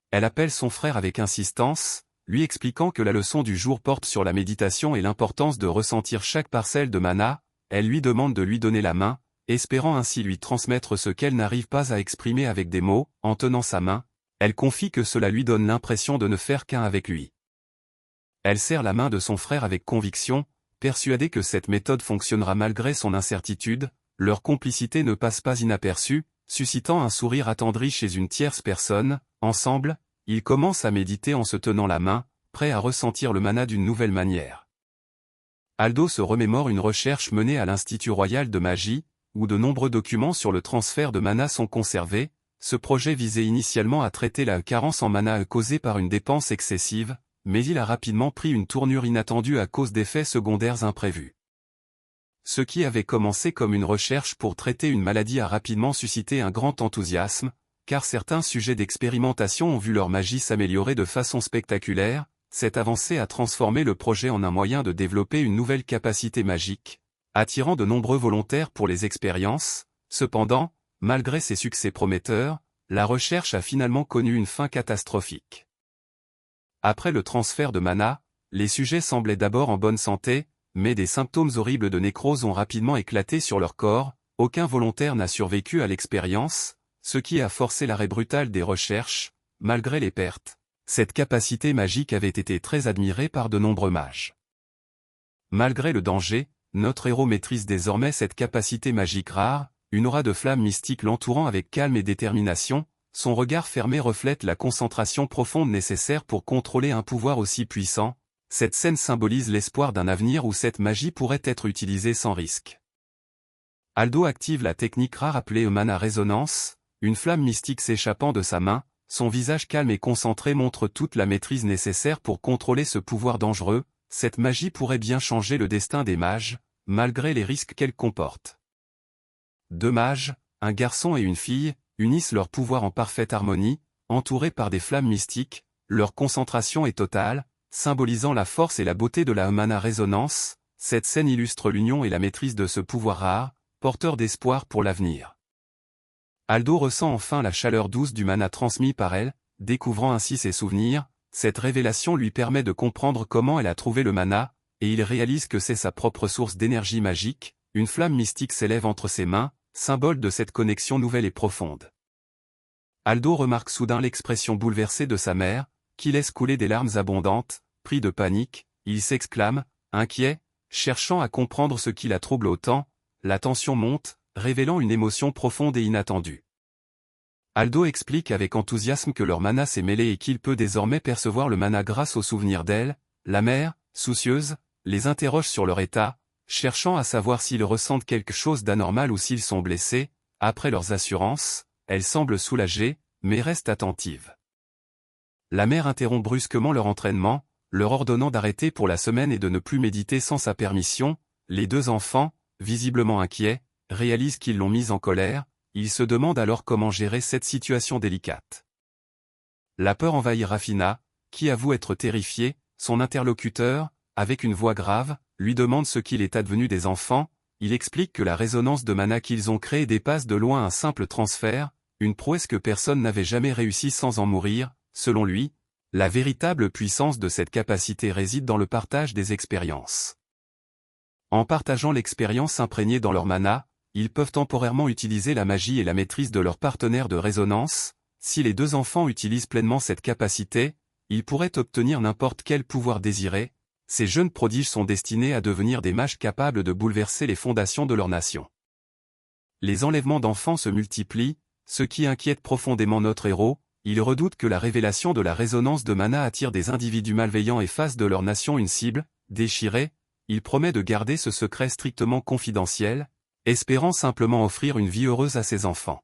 Elle appelle son frère avec insistance, lui expliquant que la leçon du jour porte sur la méditation et l'importance de ressentir chaque parcelle de mana. Elle lui demande de lui donner la main, espérant ainsi lui transmettre ce qu'elle n'arrive pas à exprimer avec des mots. En tenant sa main, elle confie que cela lui donne l'impression de ne faire qu'un avec lui. Elle serre la main de son frère avec conviction, persuadée que cette méthode fonctionnera malgré son incertitude. leur complicité ne passe pas inaperçue, suscitant un sourire attendri chez une tierce personne. Ensemble, ils commencent à méditer en se tenant la main, prêts à ressentir le mana d'une nouvelle manière. Aldo se remémore une recherche menée à l'Institut Royal de Magie, où de nombreux documents sur le transfert de mana sont conservés. Ce projet visait initialement à traiter la carence en mana causée par une dépense excessive, mais il a rapidement pris une tournure inattendue à cause d'effets secondaires imprévus. Ce qui avait commencé comme une recherche pour traiter une maladie a rapidement suscité un grand enthousiasme, car certains sujets d'expérimentation ont vu leur magie s'améliorer de façon spectaculaire. Cette avancée a transformé le projet en un moyen de développer une nouvelle capacité magique, attirant de nombreux volontaires pour les expériences. Cependant, malgré ses succès prometteurs, la recherche a finalement connu une fin catastrophique. Après le transfert de mana, les sujets semblaient d'abord en bonne santé, mais des symptômes horribles de nécrose ont rapidement éclaté sur leur corps. Aucun volontaire n'a survécu à l'expérience, ce qui a forcé l'arrêt brutal des recherches. Malgré les pertes, cette capacité magique avait été très admirée par de nombreux mages. Malgré le danger, notre héros maîtrise désormais cette capacité magique rare, une aura de flamme mystique l'entourant avec calme et détermination. Son regard fermé reflète la concentration profonde nécessaire pour contrôler un pouvoir aussi puissant. Cette scène symbolise l'espoir d'un avenir où cette magie pourrait être utilisée sans risque. Aldo active la technique rare appelée mana résonance, une flamme mystique s'échappant de sa main. Son visage calme et concentré montre toute la maîtrise nécessaire pour contrôler ce pouvoir dangereux. Cette magie pourrait bien changer le destin des mages, malgré les risques qu'elle comporte. Deux mages, un garçon et une fille, unissent leurs pouvoirs en parfaite harmonie, entourés par des flammes mystiques. Leur concentration est totale, symbolisant la force et la beauté de la mana résonance. Cette scène illustre l'union et la maîtrise de ce pouvoir rare, porteur d'espoir pour l'avenir. Aldo ressent enfin la chaleur douce du mana transmis par elle, découvrant ainsi ses souvenirs. Cette révélation lui permet de comprendre comment elle a trouvé le mana, et il réalise que c'est sa propre source d'énergie magique. Une flamme mystique s'élève entre ses mains, symbole de cette connexion nouvelle et profonde. Aldo remarque soudain l'expression bouleversée de sa mère, qui laisse couler des larmes abondantes. Pris de panique, il s'exclame, inquiet, cherchant à comprendre ce qui la trouble autant. La tension monte, révélant une émotion profonde et inattendue. Aldo explique avec enthousiasme que leur mana s'est mêlé et qu'il peut désormais percevoir le mana grâce au souvenir d'elle. La mère, soucieuse, les interroge sur leur état, cherchant à savoir s'ils ressentent quelque chose d'anormal ou s'ils sont blessés. Après leurs assurances, elle semble soulagée, mais reste attentive. La mère interrompt brusquement leur entraînement, leur ordonnant d'arrêter pour la semaine et de ne plus méditer sans sa permission. Les deux enfants, visiblement inquiets, réalisent qu'ils l'ont mise en colère. Ils se demandent alors comment gérer cette situation délicate. La peur envahit Rafina, qui avoue être terrifiée. Son interlocuteur, avec une voix grave, lui demande ce qu'il est advenu des enfants. Il explique que la résonance de mana qu'ils ont créée dépasse de loin un simple transfert, une prouesse que personne n'avait jamais réussi sans en mourir. Selon lui, la véritable puissance de cette capacité réside dans le partage des expériences. En partageant l'expérience imprégnée dans leur mana, ils peuvent temporairement utiliser la magie et la maîtrise de leur partenaire de résonance. Si les deux enfants utilisent pleinement cette capacité, ils pourraient obtenir n'importe quel pouvoir désiré. Ces jeunes prodiges sont destinés à devenir des mages capables de bouleverser les fondations de leur nation. Les enlèvements d'enfants se multiplient, ce qui inquiète profondément notre héros. Il redoute que la révélation de la résonance de mana attire des individus malveillants et fasse de leur nation une cible. Déchiré, il promet de garder ce secret strictement confidentiel, espérant simplement offrir une vie heureuse à ses enfants.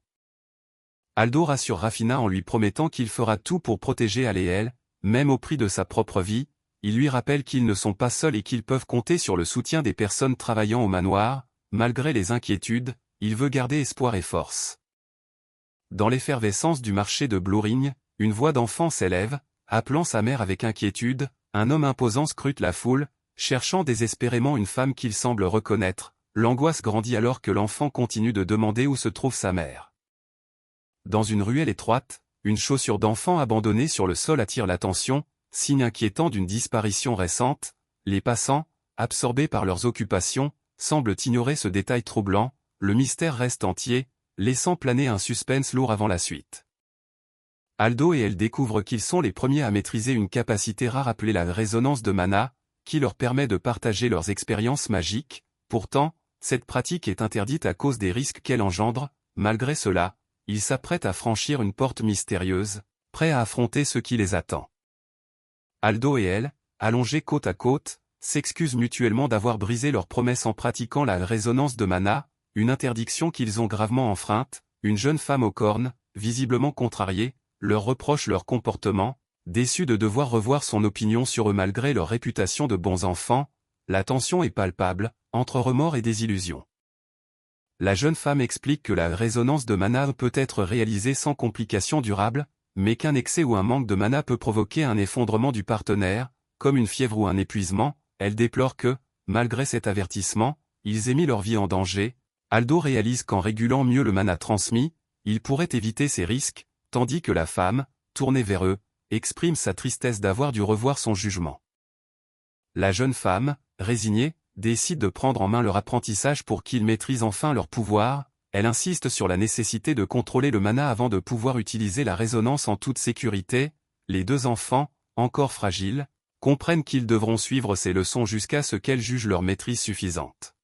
Aldo rassure Rafina en lui promettant qu'il fera tout pour protéger Al et elle, même au prix de sa propre vie. Il lui rappelle qu'ils ne sont pas seuls et qu'ils peuvent compter sur le soutien des personnes travaillant au manoir. Malgré les inquiétudes, il veut garder espoir et force. Dans l'effervescence du marché de Blue Ring, une voix d'enfant s'élève, appelant sa mère avec inquiétude. Un homme imposant scrute la foule, cherchant désespérément une femme qu'il semble reconnaître. L'angoisse grandit alors que l'enfant continue de demander où se trouve sa mère. Dans une ruelle étroite, une chaussure d'enfant abandonnée sur le sol attire l'attention, signe inquiétant d'une disparition récente. Les passants, absorbés par leurs occupations, semblent ignorer ce détail troublant. Le mystère reste entier, laissant planer un suspense lourd avant la suite. Aldo et elle découvrent qu'ils sont les premiers à maîtriser une capacité rare appelée la résonance de mana, qui leur permet de partager leurs expériences magiques. Pourtant, cette pratique est interdite à cause des risques qu'elle engendre. Malgré cela, ils s'apprêtent à franchir une porte mystérieuse, prêts à affronter ce qui les attend. Aldo et elle, allongés côte à côte, s'excusent mutuellement d'avoir brisé leur promesse en pratiquant la résonance de mana, une interdiction qu'ils ont gravement enfreinte. Une jeune femme aux cornes, visiblement contrariée, leur reproche leur comportement, déçue de devoir revoir son opinion sur eux malgré leur réputation de bons enfants. La tension est palpable, entre remords et désillusion. La jeune femme explique que la résonance de mana peut être réalisée sans complications durables, mais qu'un excès ou un manque de mana peut provoquer un effondrement du partenaire, comme une fièvre ou un épuisement. Elle déplore que, malgré cet avertissement, ils aient mis leur vie en danger. Aldo réalise qu'en régulant mieux le mana transmis, il pourrait éviter ces risques, tandis que la femme, tournée vers eux, exprime sa tristesse d'avoir dû revoir son jugement. La jeune femme, résignée, décide de prendre en main leur apprentissage pour qu'ils maîtrisent enfin leur pouvoir. Elle insiste sur la nécessité de contrôler le mana avant de pouvoir utiliser la résonance en toute sécurité. Les deux enfants, encore fragiles, comprennent qu'ils devront suivre ces leçons jusqu'à ce qu'elles jugent leur maîtrise suffisante.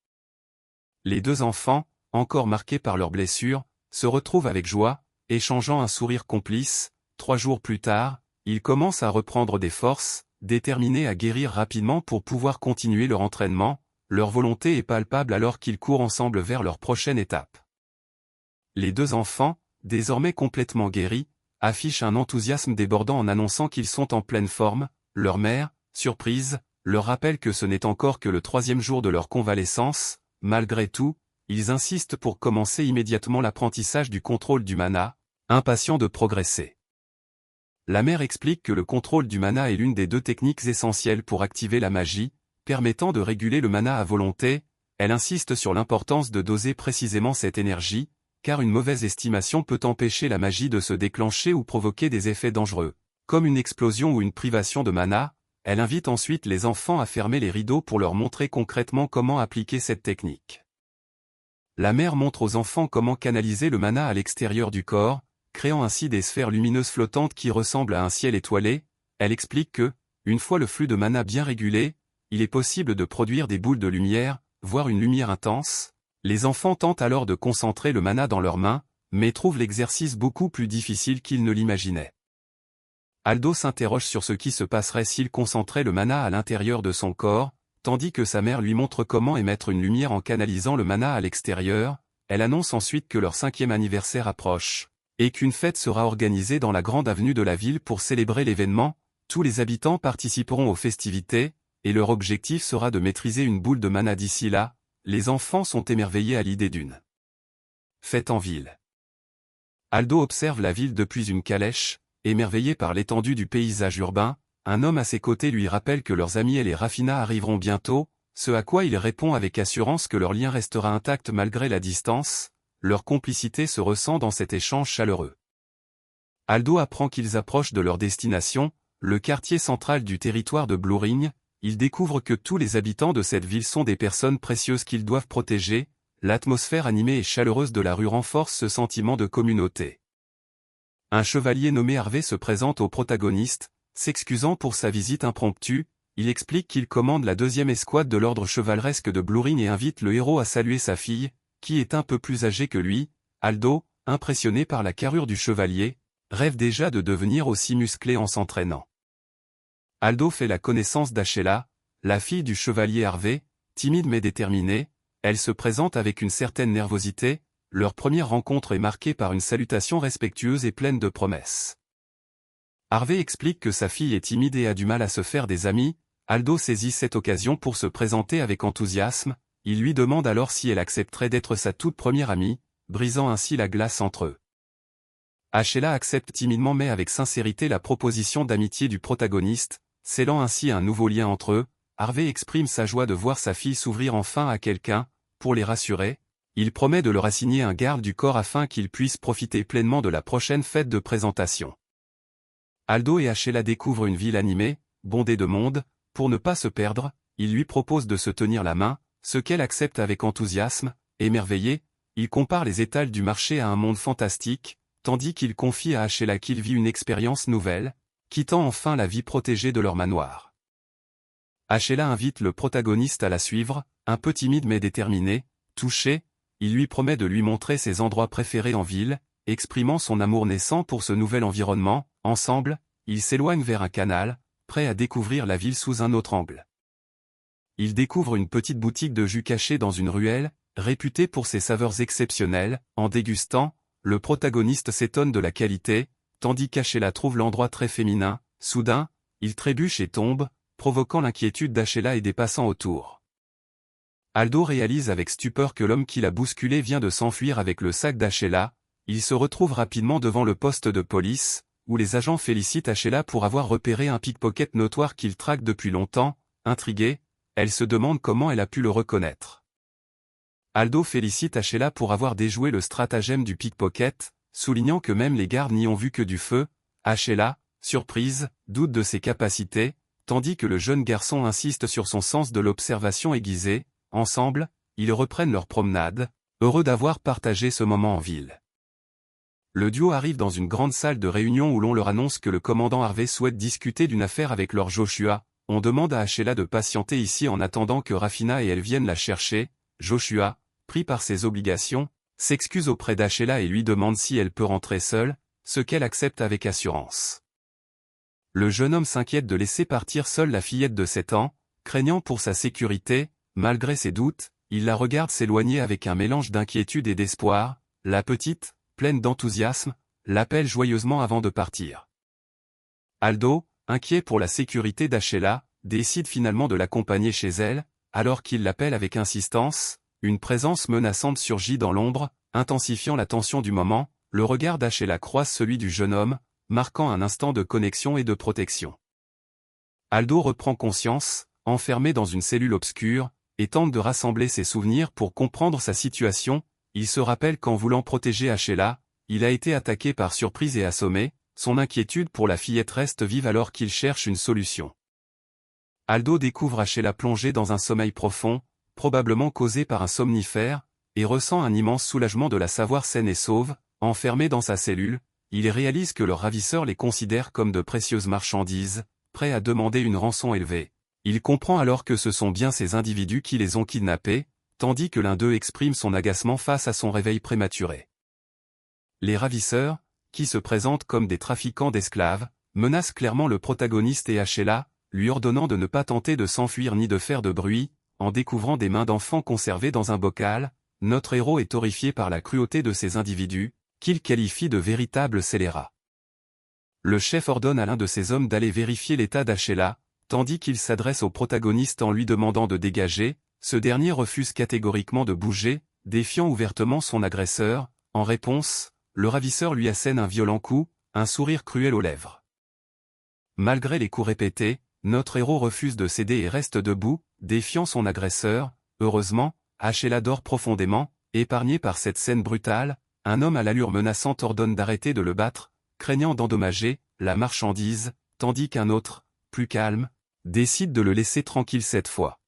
Les deux enfants, encore marqués par leurs blessures, se retrouvent avec joie, échangeant un sourire complice. 3 jours plus tard, ils commencent à reprendre des forces, déterminés à guérir rapidement pour pouvoir continuer leur entraînement. Leur volonté est palpable alors qu'ils courent ensemble vers leur prochaine étape. Les deux enfants, désormais complètement guéris, affichent un enthousiasme débordant en annonçant qu'ils sont en pleine forme. Leur mère, surprise, leur rappelle que ce n'est encore que le 3e jour de leur convalescence. Malgré tout, ils insistent pour commencer immédiatement l'apprentissage du contrôle du mana, impatients de progresser. La mère explique que le contrôle du mana est l'une des 2 techniques essentielles pour activer la magie, permettant de réguler le mana à volonté. Elle insiste sur l'importance de doser précisément cette énergie, car une mauvaise estimation peut empêcher la magie de se déclencher ou provoquer des effets dangereux, comme une explosion ou une privation de mana. Elle invite ensuite les enfants à fermer les rideaux pour leur montrer concrètement comment appliquer cette technique. La mère montre aux enfants comment canaliser le mana à l'extérieur du corps, créant ainsi des sphères lumineuses flottantes qui ressemblent à un ciel étoilé. Elle explique que, une fois le flux de mana bien régulé, il est possible de produire des boules de lumière, voire une lumière intense. Les enfants tentent alors de concentrer le mana dans leurs mains, mais trouvent l'exercice beaucoup plus difficile qu'ils ne l'imaginaient. Aldo s'interroge sur ce qui se passerait s'il concentrait le mana à l'intérieur de son corps, tandis que sa mère lui montre comment émettre une lumière en canalisant le mana à l'extérieur. Elle annonce ensuite que leur 5e anniversaire approche, et qu'une fête sera organisée dans la grande avenue de la ville pour célébrer l'événement. Tous les habitants participeront aux festivités, et leur objectif sera de maîtriser une boule de mana d'ici là. Les enfants sont émerveillés à l'idée d'une fête en ville. Aldo observe la ville depuis une calèche, émerveillé par l'étendue du paysage urbain. Un homme à ses côtés lui rappelle que leurs amis et les Rafina arriveront bientôt, ce à quoi il répond avec assurance que leur lien restera intact malgré la distance. Leur complicité se ressent dans cet échange chaleureux. Aldo apprend qu'ils approchent de leur destination, le quartier central du territoire de Blue Ring. Il découvre que tous les habitants de cette ville sont des personnes précieuses qu'ils doivent protéger. L'atmosphère animée et chaleureuse de la rue renforce ce sentiment de communauté. Un chevalier nommé Harvey se présente au protagoniste, s'excusant pour sa visite impromptue. Il explique qu'il commande la 2e escouade de l'ordre chevaleresque de Blue Ring et invite le héros à saluer sa fille, qui est un peu plus âgée que lui. Aldo, impressionné par la carrure du chevalier, rêve déjà de devenir aussi musclé en s'entraînant. Aldo fait la connaissance d'Ashela, la fille du chevalier Harvey, timide mais déterminée. Elle se présente avec une certaine nervosité. Leur première rencontre est marquée par une salutation respectueuse et pleine de promesses. Harvey explique que sa fille est timide et a du mal à se faire des amis. Aldo saisit cette occasion pour se présenter avec enthousiasme. Il lui demande alors si elle accepterait d'être sa toute première amie, brisant ainsi la glace entre eux. Ashela accepte timidement mais avec sincérité la proposition d'amitié du protagoniste, scellant ainsi un nouveau lien entre eux. Harvey exprime sa joie de voir sa fille s'ouvrir enfin à quelqu'un. Pour les rassurer, il promet de leur assigner un garde du corps afin qu'ils puissent profiter pleinement de la prochaine fête de présentation. Aldo et Ashela découvrent une ville animée, bondée de monde. Pour ne pas se perdre, il lui propose de se tenir la main, ce qu'elle accepte avec enthousiasme. Émerveillé, il compare les étals du marché à un monde fantastique, tandis qu'il confie à Ashela qu'il vit une expérience nouvelle, quittant enfin la vie protégée de leur manoir. Ashela invite le protagoniste à la suivre, un peu timide mais déterminé, Touché, il lui promet de lui montrer ses endroits préférés en ville, exprimant son amour naissant pour ce nouvel environnement. Ensemble, ils s'éloignent vers un canal, prêts à découvrir la ville sous un autre angle. Ils découvrent une petite boutique de jus cachée dans une ruelle, réputée pour ses saveurs exceptionnelles. En dégustant, le protagoniste s'étonne de la qualité, tandis qu'Ashela trouve l'endroit très féminin. Soudain, il trébuche et tombe, provoquant l'inquiétude d'Ashela et des passants autour. Aldo réalise avec stupeur que l'homme qui l'a bousculé vient de s'enfuir avec le sac d'Ashela. Il se retrouve rapidement devant le poste de police, où les agents félicitent Ashela pour avoir repéré un pickpocket notoire qu'il traque depuis longtemps. Intriguée, elle se demande comment elle a pu le reconnaître. Aldo félicite Ashela pour avoir déjoué le stratagème du pickpocket, soulignant que même les gardes n'y ont vu que du feu. Ashela, surprise, doute de ses capacités, tandis que le jeune garçon insiste sur son sens de l'observation aiguisée. Ensemble, ils reprennent leur promenade, heureux d'avoir partagé ce moment en ville. Le duo arrive dans une grande salle de réunion où l'on leur annonce que le commandant Harvey souhaite discuter d'une affaire avec leur Joshua. On demande à Ashela de patienter ici en attendant que Rafina et elle viennent la chercher. Joshua, pris par ses obligations, s'excuse auprès d'Ashela et lui demande si elle peut rentrer seule, ce qu'elle accepte avec assurance. Le jeune homme s'inquiète de laisser partir seule la fillette de 7 ans, craignant pour sa sécurité. Malgré ses doutes, il la regarde s'éloigner avec un mélange d'inquiétude et d'espoir. La petite, pleine d'enthousiasme, l'appelle joyeusement avant de partir. Aldo, inquiet pour la sécurité d'Ashela, décide finalement de l'accompagner chez elle. Alors qu'il l'appelle avec insistance, une présence menaçante surgit dans l'ombre, intensifiant la tension du moment. Le regard d'Ashela croise celui du jeune homme, marquant un instant de connexion et de protection. Aldo reprend conscience, enfermé dans une cellule obscure, et tente de rassembler ses souvenirs pour comprendre sa situation. Il se rappelle qu'en voulant protéger Ashela, il a été attaqué par surprise et assommé. Son inquiétude pour la fillette reste vive alors qu'il cherche une solution. Aldo découvre Ashela plongée dans un sommeil profond, probablement causé par un somnifère, et ressent un immense soulagement de la savoir saine et sauve. Enfermé dans sa cellule, il réalise que leur ravisseur les considère comme de précieuses marchandises, prêts à demander une rançon élevée. Il comprend alors que ce sont bien ces individus qui les ont kidnappés, tandis que l'un d'eux exprime son agacement face à son réveil prématuré. Les ravisseurs, qui se présentent comme des trafiquants d'esclaves, menacent clairement le protagoniste et Ashela, lui ordonnant de ne pas tenter de s'enfuir ni de faire de bruit. En découvrant des mains d'enfants conservées dans un bocal, notre héros est horrifié par la cruauté de ces individus, qu'il qualifie de véritables scélérats. Le chef ordonne à l'un de ses hommes d'aller vérifier l'état d'Ashela, tandis qu'il s'adresse au protagoniste en lui demandant de dégager. Ce dernier refuse catégoriquement de bouger, défiant ouvertement son agresseur. En réponse, le ravisseur lui assène un violent coup, un sourire cruel aux lèvres. Malgré les coups répétés, notre héros refuse de céder et reste debout, défiant son agresseur. Heureusement, Ashela dort profondément, épargné par cette scène brutale. Un homme à l'allure menaçante ordonne d'arrêter de le battre, craignant d'endommager la marchandise, tandis qu'un autre, plus calme, décide de le laisser tranquille cette fois.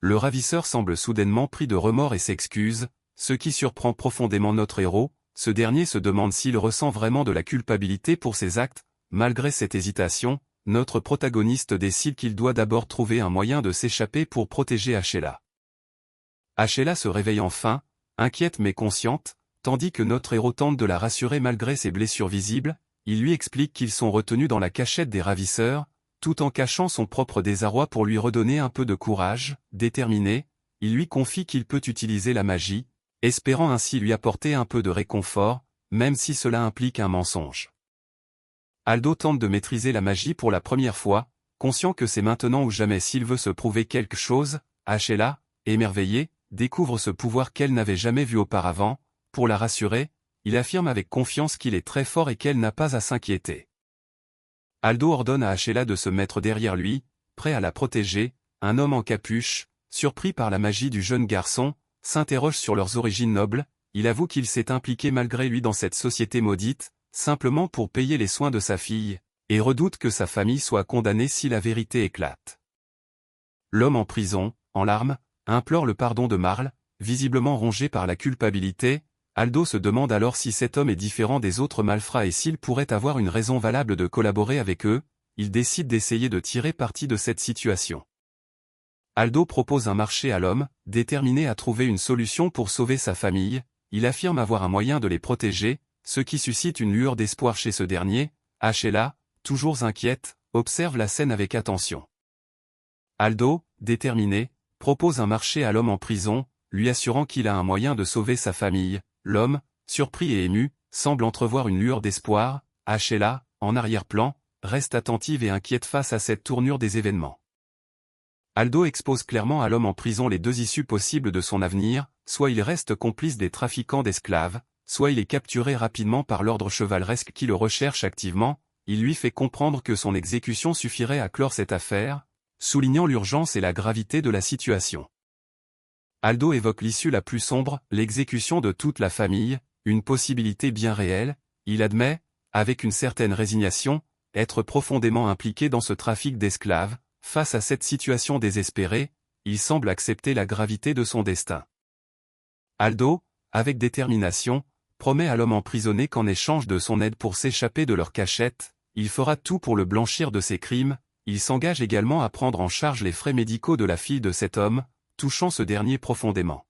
Le ravisseur semble soudainement pris de remords et s'excuse, ce qui surprend profondément notre héros. Ce dernier se demande s'il ressent vraiment de la culpabilité pour ses actes. Malgré cette hésitation, notre protagoniste décide qu'il doit d'abord trouver un moyen de s'échapper pour protéger Ashela. Ashela se réveille enfin, inquiète mais consciente, tandis que notre héros tente de la rassurer malgré ses blessures visibles. Il lui explique qu'ils sont retenus dans la cachette des ravisseurs, tout en cachant son propre désarroi pour lui redonner un peu de courage. Déterminé, il lui confie qu'il peut utiliser la magie, espérant ainsi lui apporter un peu de réconfort, même si cela implique un mensonge. Aldo tente de maîtriser la magie pour la première fois, conscient que c'est maintenant ou jamais s'il veut se prouver quelque chose. Ashela, émerveillée, découvre ce pouvoir qu'elle n'avait jamais vu auparavant. Pour la rassurer, il affirme avec confiance qu'il est très fort et qu'elle n'a pas à s'inquiéter. Aldo ordonne à Ashela de se mettre derrière lui, prêt à la protéger. Un homme en capuche, surpris par la magie du jeune garçon, s'interroge sur leurs origines nobles. Il avoue qu'il s'est impliqué malgré lui dans cette société maudite, simplement pour payer les soins de sa fille, et redoute que sa famille soit condamnée si la vérité éclate. L'homme en prison, en larmes, implore le pardon de Marle, visiblement rongé par la culpabilité. Aldo se demande alors si cet homme est différent des autres malfrats et s'il pourrait avoir une raison valable de collaborer avec eux. Il décide d'essayer de tirer parti de cette situation. Aldo propose un marché à l'homme, déterminé à trouver une solution pour sauver sa famille. Il affirme avoir un moyen de les protéger, ce qui suscite une lueur d'espoir chez ce dernier. Sheila, toujours inquiète, observe la scène avec attention. Aldo, déterminé, propose un marché à l'homme en prison, lui assurant qu'il a un moyen de sauver sa famille. L'homme, surpris et ému, semble entrevoir une lueur d'espoir. Sheila, en arrière-plan, reste attentive et inquiète face à cette tournure des événements. Aldo expose clairement à l'homme en prison les deux issues possibles de son avenir, soit il reste complice des trafiquants d'esclaves, soit il est capturé rapidement par l'ordre chevaleresque qui le recherche activement. Il lui fait comprendre que son exécution suffirait à clore cette affaire, soulignant l'urgence et la gravité de la situation. Aldo évoque l'issue la plus sombre, l'exécution de toute la famille, une possibilité bien réelle. Il admet, avec une certaine résignation, être profondément impliqué dans ce trafic d'esclaves. Face à cette situation désespérée, il semble accepter la gravité de son destin. Aldo, avec détermination, promet à l'homme emprisonné qu'en échange de son aide pour s'échapper de leur cachette, il fera tout pour le blanchir de ses crimes. Il s'engage également à prendre en charge les frais médicaux de la fille de cet homme, touchant ce dernier profondément.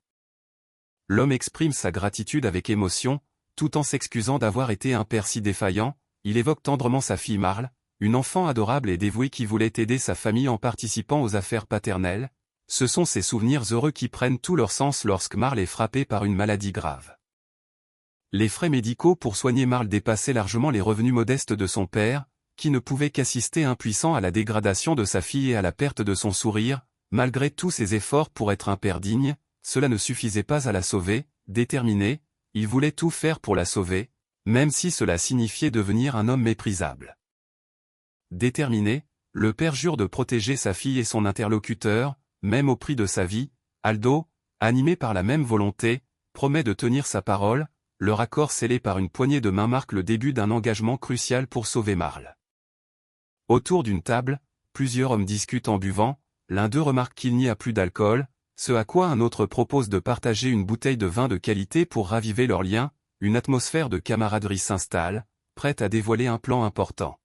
L'homme exprime sa gratitude avec émotion, tout en s'excusant d'avoir été un père si défaillant. Il évoque tendrement sa fille Marle, une enfant adorable et dévouée qui voulait aider sa famille en participant aux affaires paternelles. Ce sont ces souvenirs heureux qui prennent tout leur sens lorsque Marle est frappée par une maladie grave. Les frais médicaux pour soigner Marle dépassaient largement les revenus modestes de son père, qui ne pouvait qu'assister impuissant à la dégradation de sa fille et à la perte de son sourire. Malgré tous ses efforts pour être un père digne, cela ne suffisait pas à la sauver. Déterminé, il voulait tout faire pour la sauver, même si cela signifiait devenir un homme méprisable. Déterminé, le père jure de protéger sa fille et son interlocuteur, même au prix de sa vie. Aldo, animé par la même volonté, promet de tenir sa parole. Leur accord scellé par une poignée de main marque le début d'un engagement crucial pour sauver Marle. Autour d'une table, plusieurs hommes discutent en buvant. L'un d'eux remarque qu'il n'y a plus d'alcool, ce à quoi un autre propose de partager une bouteille de vin de qualité pour raviver leur lien. Une atmosphère de camaraderie s'installe, prête à dévoiler un plan important.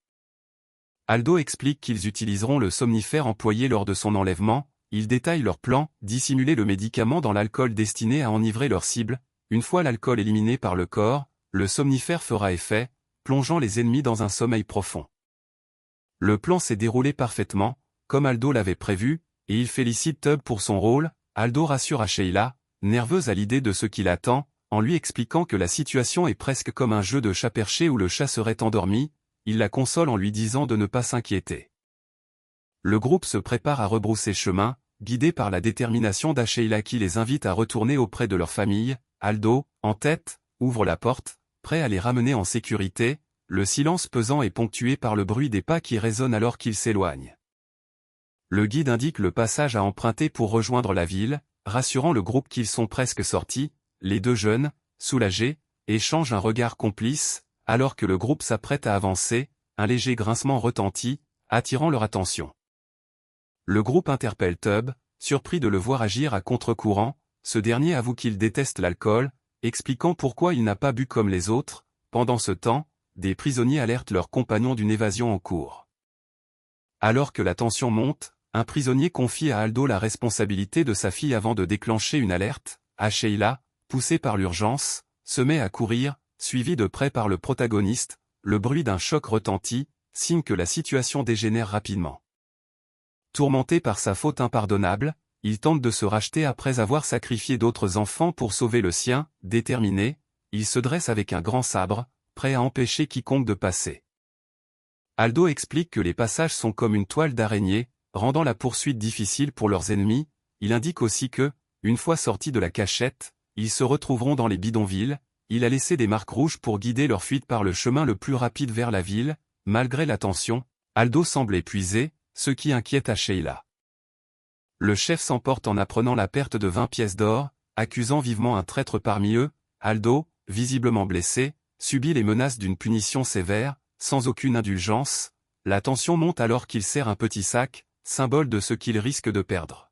Aldo explique qu'ils utiliseront le somnifère employé lors de son enlèvement. Il détaille leur plan, dissimuler le médicament dans l'alcool destiné à enivrer leur cible. Une fois l'alcool éliminé par le corps, le somnifère fera effet, plongeant les ennemis dans un sommeil profond. Le plan s'est déroulé parfaitement, comme Aldo l'avait prévu, et il félicite Tubb pour son rôle. Aldo rassure Sheila, nerveuse à l'idée de ce qui l'attend, en lui expliquant que la situation est presque comme un jeu de chat perché où le chat serait endormi. Il la console en lui disant de ne pas s'inquiéter. Le groupe se prépare à rebrousser chemin, guidé par la détermination d'Sheila qui les invite à retourner auprès de leur famille. Aldo, en tête, ouvre la porte, prêt à les ramener en sécurité. Le silence pesant est ponctué par le bruit des pas qui résonnent alors qu'ils s'éloignent. Le guide indique le passage à emprunter pour rejoindre la ville, rassurant le groupe qu'ils sont presque sortis. Les deux jeunes, soulagés, échangent un regard complice. Alors que le groupe s'apprête à avancer, un léger grincement retentit, attirant leur attention. Le groupe interpelle Tubb, surpris de le voir agir à contre-courant. Ce dernier avoue qu'il déteste l'alcool, expliquant pourquoi il n'a pas bu comme les autres. Pendant ce temps, des prisonniers alertent leurs compagnons d'une évasion en cours. Alors que la tension monte, un prisonnier confie à Aldo la responsabilité de sa fille avant de déclencher une alerte. Sheila, poussée par l'urgence, se met à courir, suivi de près par le protagoniste. Le bruit d'un choc retentit, signe que la situation dégénère rapidement. Tourmenté par sa faute impardonnable, il tente de se racheter après avoir sacrifié d'autres enfants pour sauver le sien. Déterminé, il se dresse avec un grand sabre, prêt à empêcher quiconque de passer. Aldo explique que les passages sont comme une toile d'araignée, rendant la poursuite difficile pour leurs ennemis. Il indique aussi que, une fois sortis de la cachette, ils se retrouveront dans les bidonvilles. Il a laissé des marques rouges pour guider leur fuite par le chemin le plus rapide vers la ville. Malgré la tension, Aldo semble épuisé, ce qui inquiète Sheila. Le chef s'emporte en apprenant la perte de 20 pièces d'or, accusant vivement un traître parmi eux. Aldo, visiblement blessé, subit les menaces d'une punition sévère, sans aucune indulgence. La tension monte alors qu'il serre un petit sac, symbole de ce qu'il risque de perdre.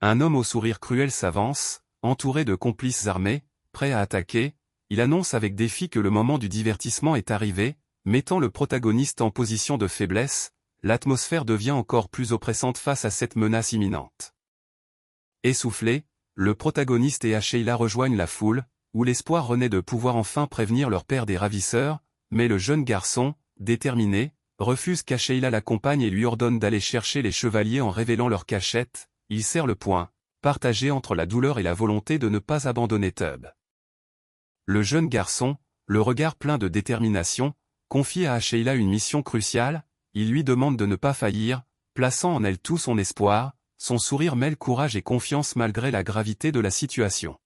Un homme au sourire cruel s'avance, entouré de complices armés, prêt à attaquer. Il annonce avec défi que le moment du divertissement est arrivé, mettant le protagoniste en position de faiblesse. l'atmosphère devient encore plus oppressante face à cette menace imminente. Essoufflés, le protagoniste et Sheila rejoignent la foule, où l'espoir renaît de pouvoir enfin prévenir leur père des ravisseurs, mais le jeune garçon, déterminé, refuse qu'Asheila l'accompagne et lui ordonne d'aller chercher les chevaliers en révélant leur cachette. Il serre le poing, partagé entre la douleur et la volonté de ne pas abandonner Tub. Le jeune garçon, le regard plein de détermination, confie à Sheila une mission cruciale. Il lui demande de ne pas faillir, plaçant en elle tout son espoir. Son sourire mêle courage et confiance malgré la gravité de la situation.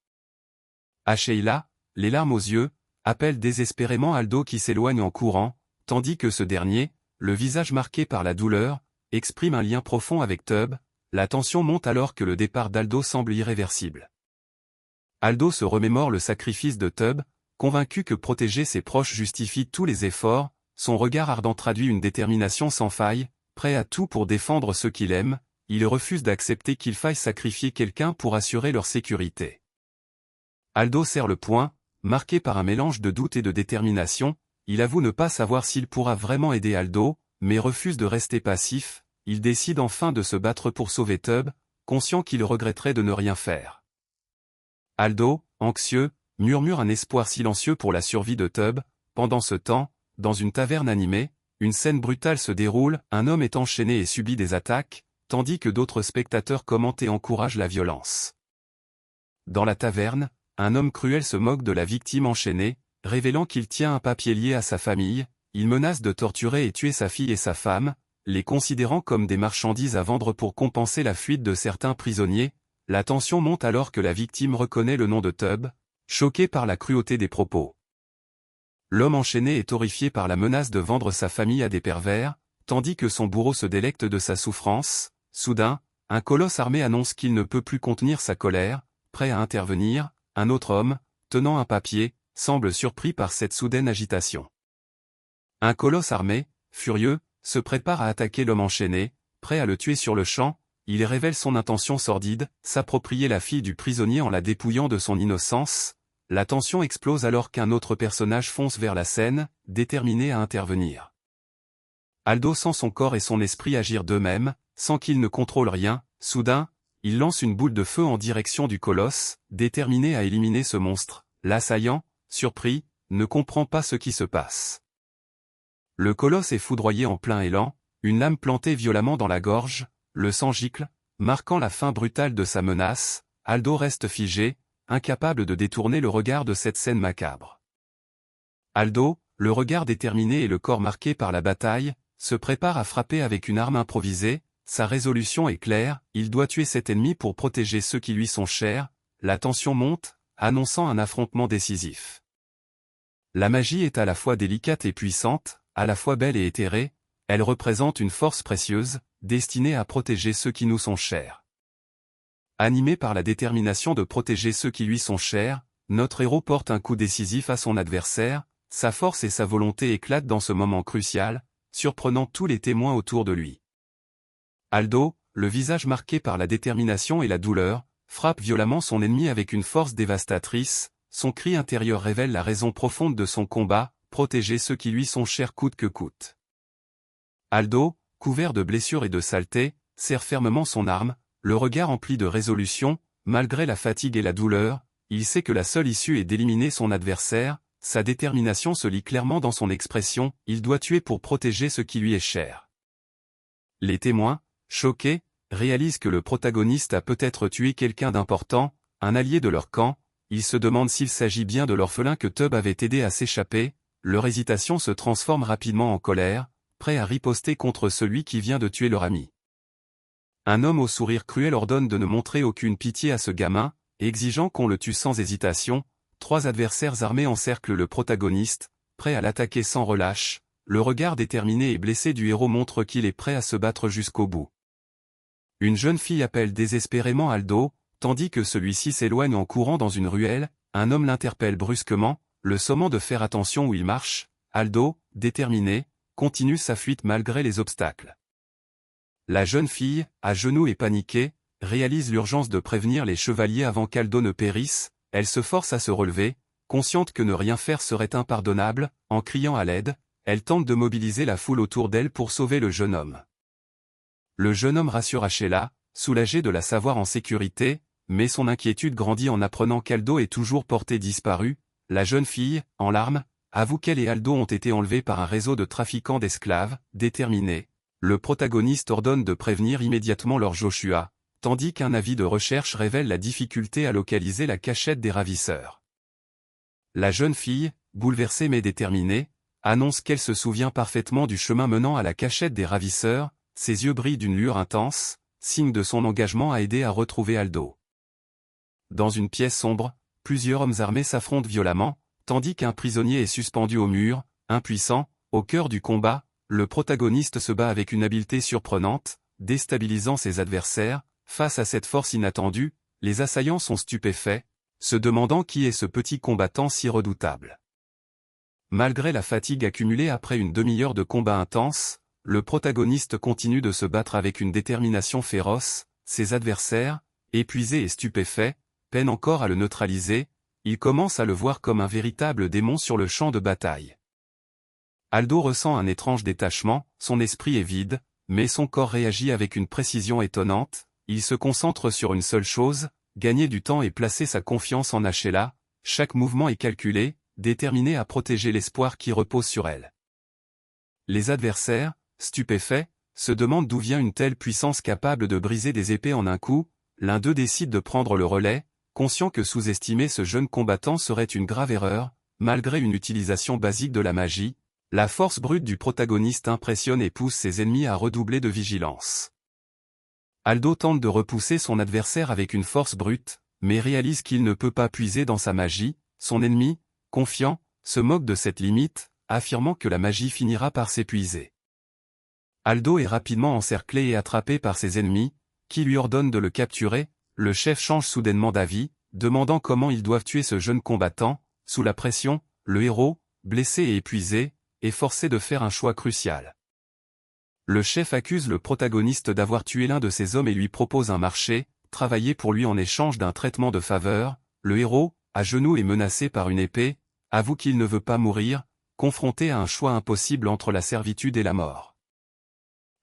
Sheila, les larmes aux yeux, appelle désespérément Aldo qui s'éloigne en courant, tandis que ce dernier, le visage marqué par la douleur, exprime un lien profond avec Tub. La tension monte alors que le départ d'Aldo semble irréversible. Aldo se remémore le sacrifice de Tub, convaincu que protéger ses proches justifie tous les efforts. Son regard ardent traduit une détermination sans faille, prêt à tout pour défendre ceux qu'il aime. Il refuse d'accepter qu'il faille sacrifier quelqu'un pour assurer leur sécurité. Aldo serre le poing, marqué par un mélange de doute et de détermination. Il avoue ne pas savoir s'il pourra vraiment aider Aldo, mais refuse de rester passif. Il décide enfin de se battre pour sauver Tub, conscient qu'il regretterait de ne rien faire. Aldo, anxieux, murmure un espoir silencieux pour la survie de Tub. Pendant ce temps, dans une taverne animée, une scène brutale se déroule. Un homme est enchaîné et subit des attaques, tandis que d'autres spectateurs commentent et encouragent la violence. Dans la taverne, un homme cruel se moque de la victime enchaînée, révélant qu'il tient un papier lié à sa famille. Il menace de torturer et tuer sa fille et sa femme, les considérant comme des marchandises à vendre pour compenser la fuite de certains prisonniers. La tension monte alors que la victime reconnaît le nom de Tub, choquée par la cruauté des propos. L'homme enchaîné est horrifié par la menace de vendre sa famille à des pervers, tandis que son bourreau se délecte de sa souffrance. Soudain, un colosse armé annonce qu'il ne peut plus contenir sa colère, prêt à intervenir. Un autre homme, tenant un papier, semble surpris par cette soudaine agitation. Un colosse armé, furieux, se prépare à attaquer l'homme enchaîné, prêt à le tuer sur le champ. Il révèle son intention sordide, s'approprier la fille du prisonnier en la dépouillant de son innocence. La tension explose alors qu'un autre personnage fonce vers la scène, déterminé à intervenir. Aldo sent son corps et son esprit agir d'eux-mêmes, sans qu'il ne contrôle rien. Soudain, il lance une boule de feu en direction du colosse, déterminé à éliminer ce monstre. L'assaillant, surpris, ne comprend pas ce qui se passe. Le colosse est foudroyé en plein élan, une lame plantée violemment dans la gorge, le sang gicle, marquant la fin brutale de sa menace. Aldo reste figé, incapable de détourner le regard de cette scène macabre. Aldo, le regard déterminé et le corps marqué par la bataille, se prépare à frapper avec une arme improvisée. Sa résolution est claire, il doit tuer cet ennemi pour protéger ceux qui lui sont chers. La tension monte, annonçant un affrontement décisif. La magie est à la fois délicate et puissante, à la fois belle et éthérée. Elle représente une force précieuse, destinée à protéger ceux qui nous sont chers. Animé par la détermination de protéger ceux qui lui sont chers, notre héros porte un coup décisif à son adversaire. Sa force et sa volonté éclatent dans ce moment crucial, surprenant tous les témoins autour de lui. Aldo, le visage marqué par la détermination et la douleur, frappe violemment son ennemi avec une force dévastatrice. Son cri intérieur révèle la raison profonde de son combat, protéger ceux qui lui sont chers coûte que coûte. Aldo, couvert de blessures et de saleté, serre fermement son arme, le regard empli de résolution. Malgré la fatigue et la douleur, il sait que la seule issue est d'éliminer son adversaire. Sa détermination se lit clairement dans son expression, il doit tuer pour protéger ce qui lui est cher. Les témoins, choqués, réalisent que le protagoniste a peut-être tué quelqu'un d'important, un allié de leur camp. Ils se demandent s'il s'agit bien de l'orphelin que Tub avait aidé à s'échapper. Leur hésitation se transforme rapidement en colère, prêt à riposter contre celui qui vient de tuer leur ami. Un homme au sourire cruel ordonne de ne montrer aucune pitié à ce gamin, exigeant qu'on le tue sans hésitation. 3 adversaires armés encerclent le protagoniste, prêts à l'attaquer sans relâche. Le regard déterminé et blessé du héros montre qu'il est prêt à se battre jusqu'au bout. Une jeune fille appelle désespérément Aldo, tandis que celui-ci s'éloigne en courant dans une ruelle. Un homme l'interpelle brusquement, le sommant de faire attention où il marche. Aldo, déterminé, continue sa fuite malgré les obstacles. La jeune fille, à genoux et paniquée, réalise l'urgence de prévenir les chevaliers avant qu'Aldo ne périsse. Elle se force à se relever, consciente que ne rien faire serait impardonnable. En criant à l'aide, elle tente de mobiliser la foule autour d'elle pour sauver le jeune homme. Le jeune homme rassure Ashela, soulagé de la savoir en sécurité, mais son inquiétude grandit en apprenant qu'Aldo est toujours porté disparu. La jeune fille, en larmes, avoue qu'elle et Aldo ont été enlevés par un réseau de trafiquants d'esclaves. Déterminé, le protagoniste ordonne de prévenir immédiatement leur Joshua, tandis qu'un avis de recherche révèle la difficulté à localiser la cachette des ravisseurs. La jeune fille, bouleversée mais déterminée, annonce qu'elle se souvient parfaitement du chemin menant à la cachette des ravisseurs, ses yeux brillent d'une lueur intense, signe de son engagement à aider à retrouver Aldo. Dans une pièce sombre, plusieurs hommes armés s'affrontent violemment, tandis qu'un prisonnier est suspendu au mur, impuissant. Au cœur du combat, le protagoniste se bat avec une habileté surprenante, déstabilisant ses adversaires. Face à cette force inattendue, les assaillants sont stupéfaits, se demandant qui est ce petit combattant si redoutable. Malgré la fatigue accumulée après une demi-heure de combat intense, le protagoniste continue de se battre avec une détermination féroce. Ses adversaires, épuisés et stupéfaits, peinent encore à le neutraliser. Ils commencent à le voir comme un véritable démon sur le champ de bataille. Aldo ressent un étrange détachement, son esprit est vide, mais son corps réagit avec une précision étonnante. Il se concentre sur une seule chose, gagner du temps et placer sa confiance en Ashela. Chaque mouvement est calculé, déterminé à protéger l'espoir qui repose sur elle. Les adversaires, stupéfaits, se demandent d'où vient une telle puissance capable de briser des épées en un coup. L'un d'eux décide de prendre le relais, conscient que sous-estimer ce jeune combattant serait une grave erreur. Malgré une utilisation basique de la magie, la force brute du protagoniste impressionne et pousse ses ennemis à redoubler de vigilance. Aldo tente de repousser son adversaire avec une force brute, mais réalise qu'il ne peut pas puiser dans sa magie. Son ennemi, confiant, se moque de cette limite, affirmant que la magie finira par s'épuiser. Aldo est rapidement encerclé et attrapé par ses ennemis, qui lui ordonnent de le capturer. Le chef change soudainement d'avis, demandant comment ils doivent tuer ce jeune combattant. Sous la pression, le héros, blessé et épuisé, est forcé de faire un choix crucial. Le chef accuse le protagoniste d'avoir tué l'un de ses hommes et lui propose un marché, travailler pour lui en échange d'un traitement de faveur. Le héros, à genoux et menacé par une épée, avoue qu'il ne veut pas mourir, confronté à un choix impossible entre la servitude et la mort.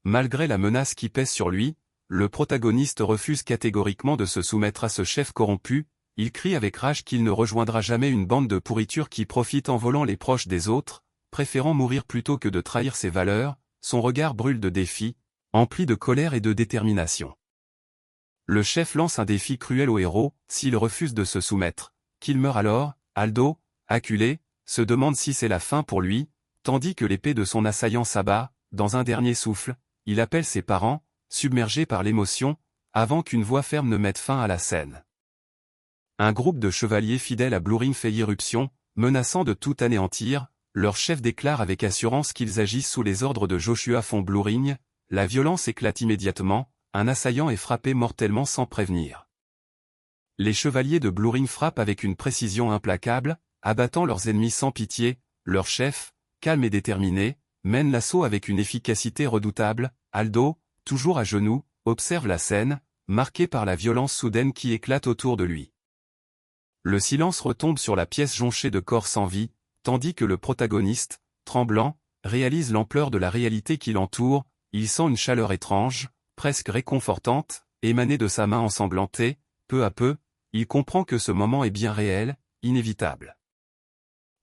Malgré la menace qui pèse sur lui, le protagoniste refuse catégoriquement de se soumettre à ce chef corrompu. Il crie avec rage qu'il ne rejoindra jamais une bande de pourriture qui profite en volant les proches des autres, préférant mourir plutôt que de trahir ses valeurs. Son regard brûle de défi, empli de colère et de détermination. Le chef lance un défi cruel au héros, s'il refuse de se soumettre, qu'il meurt alors. Aldo, acculé, se demande si c'est la fin pour lui, tandis que l'épée de son assaillant s'abat. Dans un dernier souffle, il appelle ses parents, submergé par l'émotion, avant qu'une voix ferme ne mette fin à la scène. Un groupe de chevaliers fidèles à Blue Ring fait irruption, menaçant de tout anéantir. Leur chef déclare avec assurance qu'ils agissent sous les ordres de Joshua von Blue Ring. La violence éclate immédiatement, un assaillant est frappé mortellement sans prévenir. Les chevaliers de Blue Ring frappent avec une précision implacable, abattant leurs ennemis sans pitié. Leur chef, calme et déterminé, mène l'assaut avec une efficacité redoutable. Aldo, toujours à genoux, observe la scène, marqué par la violence soudaine qui éclate autour de lui. Le silence retombe sur la pièce jonchée de corps sans vie, tandis que le protagoniste, tremblant, réalise l'ampleur de la réalité qui l'entoure. Il sent une chaleur étrange, presque réconfortante, émaner de sa main ensanglantée. Peu à peu, il comprend que ce moment est bien réel, inévitable.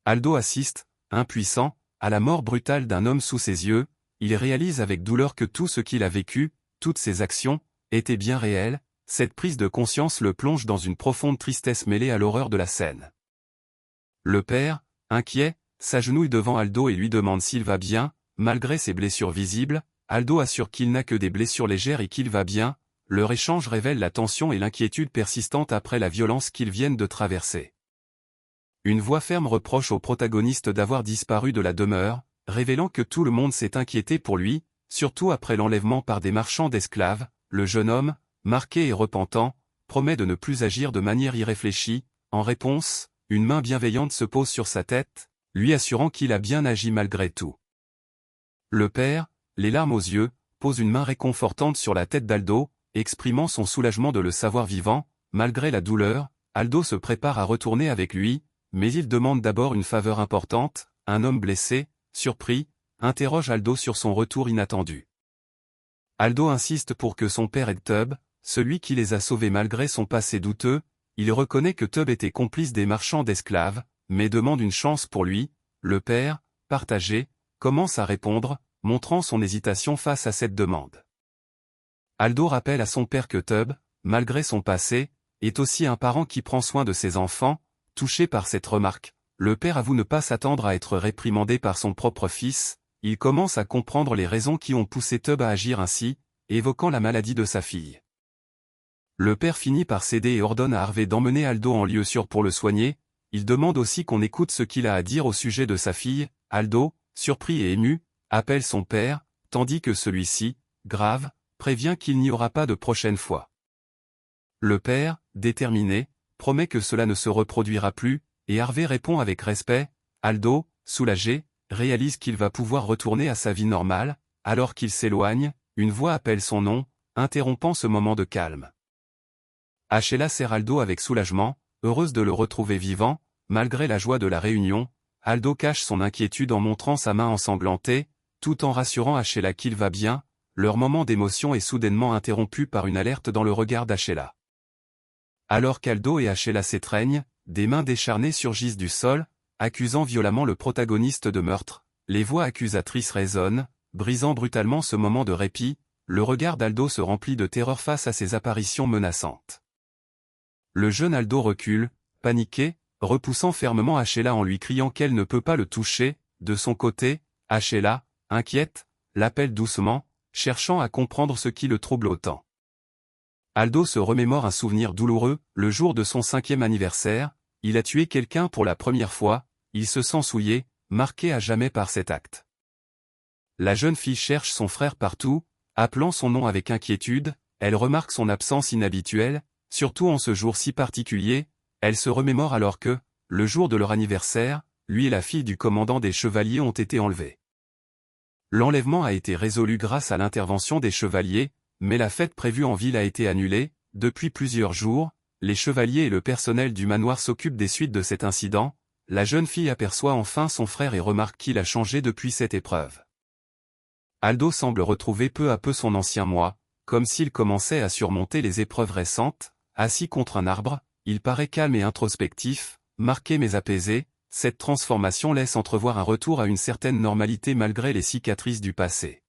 Aldo assiste, impuissant, à la mort brutale d'un homme sous ses yeux. Il réalise avec douleur que tout ce qu'il a vécu, toutes ses actions, étaient bien réelles. Cette prise de conscience le plonge dans une profonde tristesse mêlée à l'horreur de la scène. Le père, inquiet, s'agenouille devant Aldo et lui demande s'il va bien. Malgré ses blessures visibles, Aldo assure qu'il n'a que des blessures légères et qu'il va bien. Leur échange révèle la tension et l'inquiétude persistante après la violence qu'ils viennent de traverser. Une voix ferme reproche au protagoniste d'avoir disparu de la demeure, révélant que tout le monde s'est inquiété pour lui, surtout après l'enlèvement par des marchands d'esclaves. Le jeune homme, marqué et repentant, promet de ne plus agir de manière irréfléchie. En réponse, une main bienveillante se pose sur sa tête, lui assurant qu'il a bien agi malgré tout. Le père, les larmes aux yeux, pose une main réconfortante sur la tête d'Aldo, exprimant son soulagement de le savoir vivant. Malgré la douleur, Aldo se prépare à retourner avec lui, mais il demande d'abord une faveur importante. Un homme blessé, surpris, interroge Aldo sur son retour inattendu. Aldo insiste pour que son père aide Tub, celui qui les a sauvés malgré son passé douteux. Il reconnaît que Tub était complice des marchands d'esclaves, mais demande une chance pour lui. Le père, partagé, commence à répondre, montrant son hésitation face à cette demande. Aldo rappelle à son père que Tub, malgré son passé, est aussi un parent qui prend soin de ses enfants. Touché par cette remarque, le père avoue ne pas s'attendre à être réprimandé par son propre fils. Il commence à comprendre les raisons qui ont poussé Tub à agir ainsi, évoquant la maladie de sa fille. Le père finit par céder et ordonne à Harvey d'emmener Aldo en lieu sûr pour le soigner. Il demande aussi qu'on écoute ce qu'il a à dire au sujet de sa fille. Aldo, surpris et ému, appelle son père, tandis que celui-ci, grave, prévient qu'il n'y aura pas de prochaine fois. Le père, déterminé, promet que cela ne se reproduira plus, et Harvey répond avec respect. Aldo, soulagé, réalise qu'il va pouvoir retourner à sa vie normale. Alors qu'il s'éloigne, une voix appelle son nom, interrompant ce moment de calme. Ashela serre Aldo avec soulagement, heureuse de le retrouver vivant. Malgré la joie de la réunion, Aldo cache son inquiétude en montrant sa main ensanglantée, tout en rassurant Ashela qu'il va bien. Leur moment d'émotion est soudainement interrompu par une alerte dans le regard d'Ashela. Alors qu'Aldo et Ashela s'étreignent, des mains décharnées surgissent du sol, accusant violemment le protagoniste de meurtre. Les voix accusatrices résonnent, brisant brutalement ce moment de répit. Le regard d'Aldo se remplit de terreur face à ces apparitions menaçantes. Le jeune Aldo recule, paniqué, repoussant fermement Ashela en lui criant qu'elle ne peut pas le toucher. De son côté, Ashela, inquiète, l'appelle doucement, cherchant à comprendre ce qui le trouble autant. Aldo se remémore un souvenir douloureux. Le jour de son 5e anniversaire, il a tué quelqu'un pour la première fois. Il se sent souillé, marqué à jamais par cet acte. La jeune fille cherche son frère partout, appelant son nom avec inquiétude. Elle remarque son absence inhabituelle, surtout en ce jour si particulier. Elle se remémore alors que, le jour de leur anniversaire, lui et la fille du commandant des chevaliers ont été enlevés. L'enlèvement a été résolu grâce à l'intervention des chevaliers, mais la fête prévue en ville a été annulée. Depuis plusieurs jours, les chevaliers et le personnel du manoir s'occupent des suites de cet incident. La jeune fille aperçoit enfin son frère et remarque qu'il a changé depuis cette épreuve. Aldo semble retrouver peu à peu son ancien moi, comme s'il commençait à surmonter les épreuves récentes. Assis contre un arbre, il paraît calme et introspectif, marqué mais apaisé. Cette transformation laisse entrevoir un retour à une certaine normalité malgré les cicatrices du passé.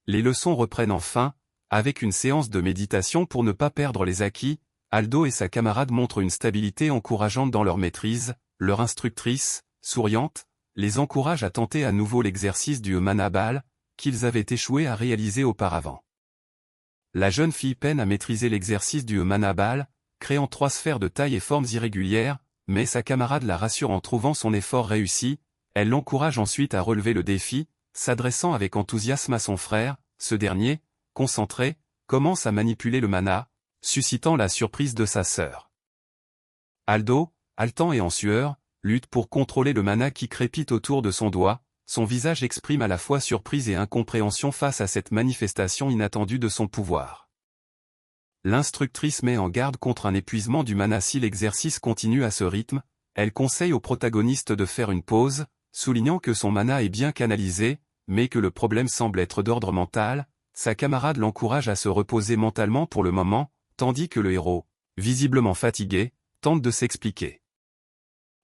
Les leçons reprennent enfin, avec une séance de méditation pour ne pas perdre les acquis. Aldo et sa camarade montrent une stabilité encourageante dans leur maîtrise. Leur instructrice, souriante, les encourage à tenter à nouveau l'exercice du Manabal, qu'ils avaient échoué à réaliser auparavant. La jeune fille peine à maîtriser l'exercice du Manabal, créant 3 sphères de taille et formes irrégulières, mais sa camarade la rassure en trouvant son effort réussi. Elle l'encourage ensuite à relever le défi, s'adressant avec enthousiasme à son frère. Ce dernier, concentré, commence à manipuler le mana, suscitant la surprise de sa sœur. Aldo, haletant et en sueur, lutte pour contrôler le mana qui crépite autour de son doigt. Son visage exprime à la fois surprise et incompréhension face à cette manifestation inattendue de son pouvoir. L'instructrice met en garde contre un épuisement du mana si l'exercice continue à ce rythme. Elle conseille au protagoniste de faire une pause, soulignant que son mana est bien canalisé, mais que le problème semble être d'ordre mental. Sa camarade l'encourage à se reposer mentalement pour le moment, tandis que le héros, visiblement fatigué, tente de s'expliquer.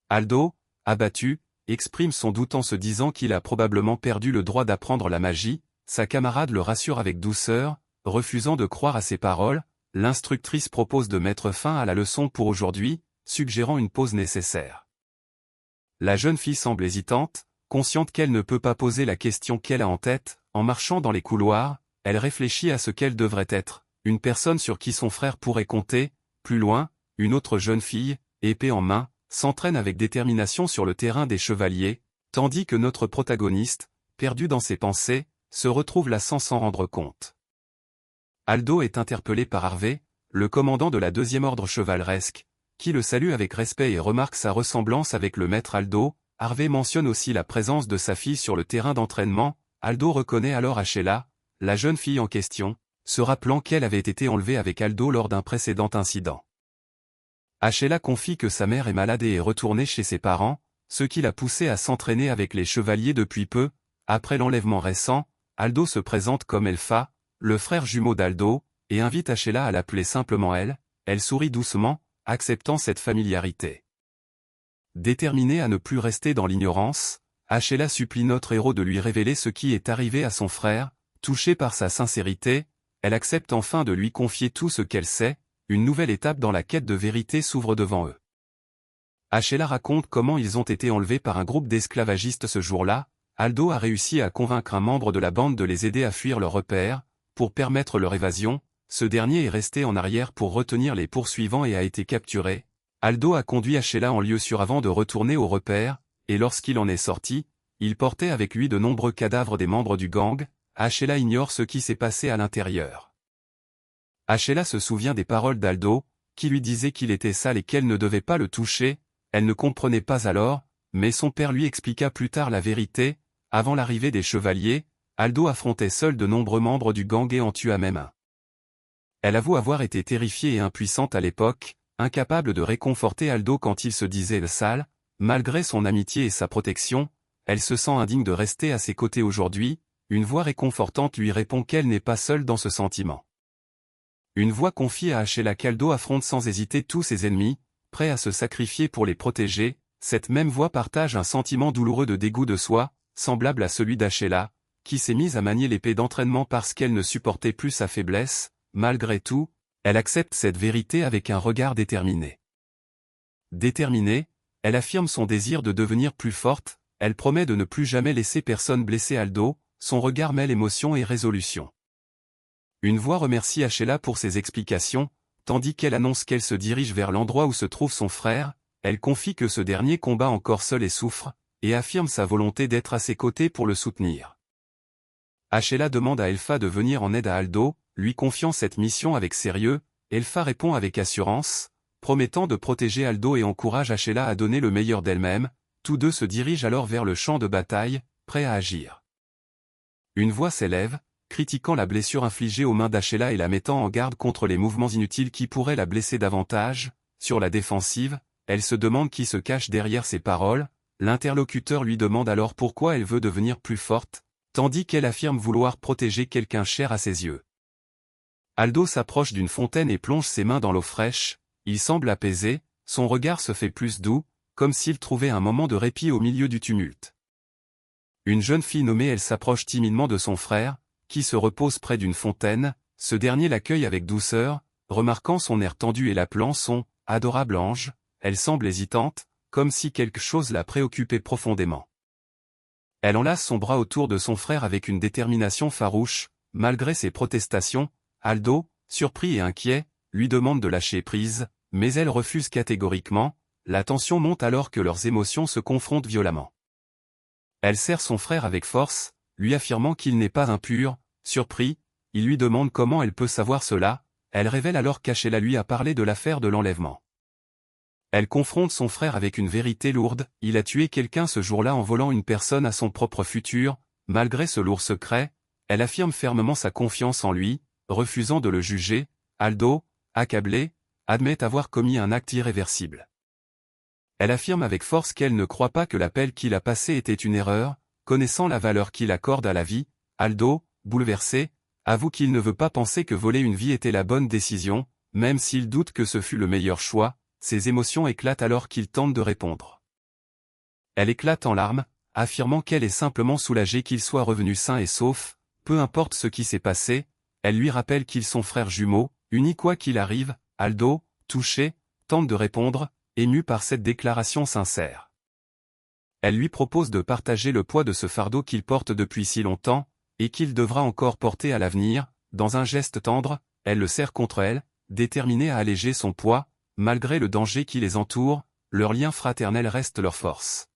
Aldo, abattu, exprime son doute en se disant qu'il a probablement perdu le droit d'apprendre la magie. Sa camarade le rassure avec douceur, refusant de croire à ses paroles. L'instructrice propose de mettre fin à la leçon pour aujourd'hui, suggérant une pause nécessaire. La jeune fille semble hésitante, consciente qu'elle ne peut pas poser la question qu'elle a en tête. En marchant dans les couloirs, elle réfléchit à ce qu'elle devrait être, une personne sur qui son frère pourrait compter. Plus loin, une autre jeune fille, épée en main, s'entraîne avec détermination sur le terrain des chevaliers, tandis que notre protagoniste, perdu dans ses pensées, se retrouve là sans s'en rendre compte. Aldo est interpellé par Harvey, le commandant de la 2e ordre chevaleresque, qui le salue avec respect et remarque sa ressemblance avec le maître Aldo. Harvey mentionne aussi la présence de sa fille sur le terrain d'entraînement. Aldo reconnaît alors Ashela, la jeune fille en question, se rappelant qu'elle avait été enlevée avec Aldo lors d'un précédent incident. Ashela confie que sa mère est malade et est retournée chez ses parents. ce qui l'a poussé à s'entraîner avec les chevaliers depuis peu. Après l'enlèvement récent, Aldo se présente comme Elpha, le frère jumeau d'Aldo, et invite Ashela à l'appeler simplement elle. Elle sourit doucement, acceptant cette familiarité. Déterminée à ne plus rester dans l'ignorance, Ashela supplie notre héros de lui révéler ce qui est arrivé à son frère. Touchée par sa sincérité, elle accepte enfin de lui confier tout ce qu'elle sait. Une nouvelle étape dans la quête de vérité s'ouvre devant eux. Ashela raconte comment ils ont été enlevés par un groupe d'esclavagistes ce jour-là. Aldo a réussi à convaincre un membre de la bande de les aider à fuir leur repère. Pour permettre leur évasion, ce dernier est resté en arrière pour retenir les poursuivants et a été capturé. Aldo a conduit Ashela en lieu sûr avant de retourner au repère, et lorsqu'il en est sorti, il portait avec lui de nombreux cadavres des membres du gang. Ashela ignore ce qui s'est passé à l'intérieur. Ashela se souvient des paroles d'Aldo, qui lui disait qu'il était sale et qu'elle ne devait pas le toucher. Elle ne comprenait pas alors, mais son père lui expliqua plus tard la vérité. Avant l'arrivée des chevaliers, Aldo affrontait seul de nombreux membres du gang et en tua même un. Elle avoue avoir été terrifiée et impuissante à l'époque, incapable de réconforter Aldo quand il se disait sale. Malgré son amitié et sa protection, elle se sent indigne de rester à ses côtés aujourd'hui. Une voix réconfortante lui répond qu'elle n'est pas seule dans ce sentiment. Une voix confie à Ashela qu'Aldo affronte sans hésiter tous ses ennemis, prêt à se sacrifier pour les protéger. Cette même voix partage un sentiment douloureux de dégoût de soi, semblable à celui d'Ashela, qui s'est mise à manier l'épée d'entraînement parce qu'elle ne supportait plus sa faiblesse. Malgré tout, elle accepte cette vérité avec un regard déterminé. Déterminée, elle affirme son désir de devenir plus forte. Elle promet de ne plus jamais laisser personne blesser Aldo. Son regard mêle émotion et résolution. Une voix remercie Ashela pour ses explications, tandis qu'elle annonce qu'elle se dirige vers l'endroit où se trouve son frère. Elle confie que ce dernier combat encore seul et souffre, et affirme sa volonté d'être à ses côtés pour le soutenir. Ashela demande à Elpha de venir en aide à Aldo, lui confiant cette mission avec sérieux. Elpha répond avec assurance, promettant de protéger Aldo et encourage Ashela à donner le meilleur d'elle-même. Tous deux se dirigent alors vers le champ de bataille, prêts à agir. Une voix s'élève, critiquant la blessure infligée aux mains d'Ashela et la mettant en garde contre les mouvements inutiles qui pourraient la blesser davantage. Sur la défensive, elle se demande qui se cache derrière ces paroles. L'interlocuteur lui demande alors pourquoi elle veut devenir plus forte, tandis qu'elle affirme vouloir protéger quelqu'un cher à ses yeux. Aldo s'approche d'une fontaine et plonge ses mains dans l'eau fraîche. Il semble apaisé, son regard se fait plus doux, comme s'il trouvait un moment de répit au milieu du tumulte. Une jeune fille nommée Elle s'approche timidement de son frère, qui se repose près d'une fontaine. Ce dernier l'accueille avec douceur, remarquant son air tendu et l'appelant son « adorable ange ». Elle semble hésitante, comme si quelque chose la préoccupait profondément. Elle enlace son bras autour de son frère avec une détermination farouche. Malgré ses protestations, Aldo, surpris et inquiet, lui demande de lâcher prise, mais elle refuse catégoriquement. La tension monte alors que leurs émotions se confrontent violemment. Elle serre son frère avec force, lui affirmant qu'il n'est pas impur. Surpris, il lui demande comment elle peut savoir cela. Elle révèle alors qu'Ashela lui a parlé de l'affaire de l'enlèvement. Elle confronte son frère avec une vérité lourde. Il a tué quelqu'un ce jour-là en volant une personne à son propre futur. Malgré ce lourd secret, elle affirme fermement sa confiance en lui, refusant de le juger. Aldo, accablé, admet avoir commis un acte irréversible. Elle affirme avec force qu'elle ne croit pas que l'appel qu'il a passé était une erreur. Connaissant la valeur qu'il accorde à la vie, Aldo, bouleversé, avoue qu'il ne veut pas penser que voler une vie était la bonne décision, même s'il doute que ce fut le meilleur choix. Ses émotions éclatent alors qu'il tente de répondre. Elle éclate en larmes, affirmant qu'elle est simplement soulagée qu'il soit revenu sain et sauf. Peu importe ce qui s'est passé, elle lui rappelle qu'ils sont frères jumeaux, unis quoi qu'il arrive. Aldo, touché, tente de répondre, ému par cette déclaration sincère. Elle lui propose de partager le poids de ce fardeau qu'il porte depuis si longtemps, et qu'il devra encore porter à l'avenir. Dans un geste tendre, elle le serre contre elle, déterminée à alléger son poids. Malgré le danger qui les entoure, leur lien fraternel reste leur force.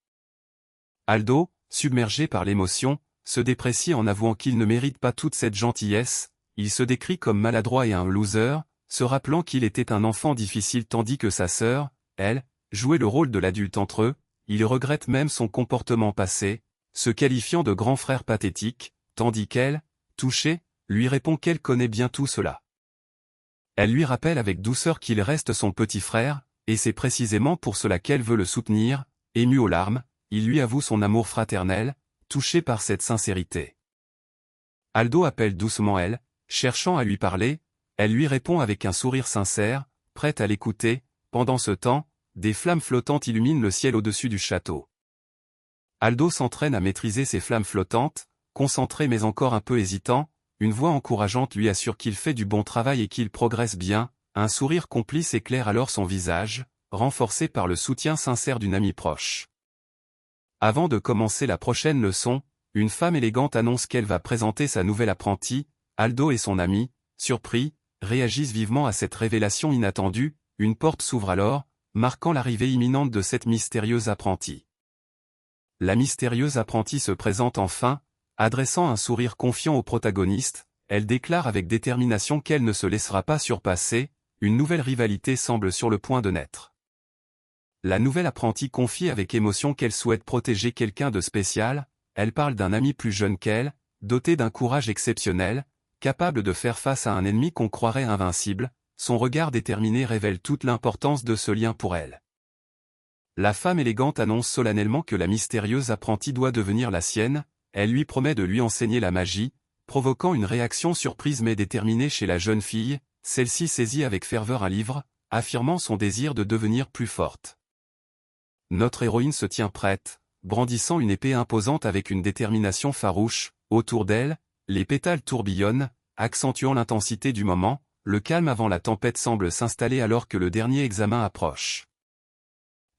Aldo, submergé par l'émotion, se déprécie en avouant qu'il ne mérite pas toute cette gentillesse. Il se décrit comme maladroit et un loser, se rappelant qu'il était un enfant difficile tandis que sa sœur, elle, jouait le rôle de l'adulte entre eux. Il regrette même son comportement passé, se qualifiant de grand frère pathétique, tandis qu'elle, touchée, lui répond qu'elle connaît bien tout cela. Elle lui rappelle avec douceur qu'il reste son petit frère, et c'est précisément pour cela qu'elle veut le soutenir. Ému aux larmes, il lui avoue son amour fraternel, touché par cette sincérité. Aldo appelle doucement elle, cherchant à lui parler, elle lui répond avec un sourire sincère, prête à l'écouter. Pendant ce temps, des flammes flottantes illuminent le ciel au-dessus du château. Aldo s'entraîne à maîtriser ces flammes flottantes, concentré mais encore un peu hésitant, une voix encourageante lui assure qu'il fait du bon travail et qu'il progresse bien, un sourire complice éclaire alors son visage, renforcé par le soutien sincère d'une amie proche. Avant de commencer la prochaine leçon, une femme élégante annonce qu'elle va présenter sa nouvelle apprentie. Aldo et son ami, surpris, réagissent vivement à cette révélation inattendue. Une porte s'ouvre alors, marquant l'arrivée imminente de cette mystérieuse apprentie. La mystérieuse apprentie se présente enfin, adressant un sourire confiant au protagoniste. Elle déclare avec détermination qu'elle ne se laissera pas surpasser. Une nouvelle rivalité semble sur le point de naître. La nouvelle apprentie confie avec émotion qu'elle souhaite protéger quelqu'un de spécial. Elle parle d'un ami plus jeune qu'elle, doté d'un courage exceptionnel, capable de faire face à un ennemi qu'on croirait invincible. Son regard déterminé révèle toute l'importance de ce lien pour elle. La femme élégante annonce solennellement que la mystérieuse apprentie doit devenir la sienne. Elle lui promet de lui enseigner la magie, provoquant une réaction surprise mais déterminée chez la jeune fille. Celle-ci saisit avec ferveur un livre, affirmant son désir de devenir plus forte. Notre héroïne se tient prête, brandissant une épée imposante avec une détermination farouche. Autour d'elle, les pétales tourbillonnent, accentuant l'intensité du moment. Le calme avant la tempête semble s'installer alors que le dernier examen approche.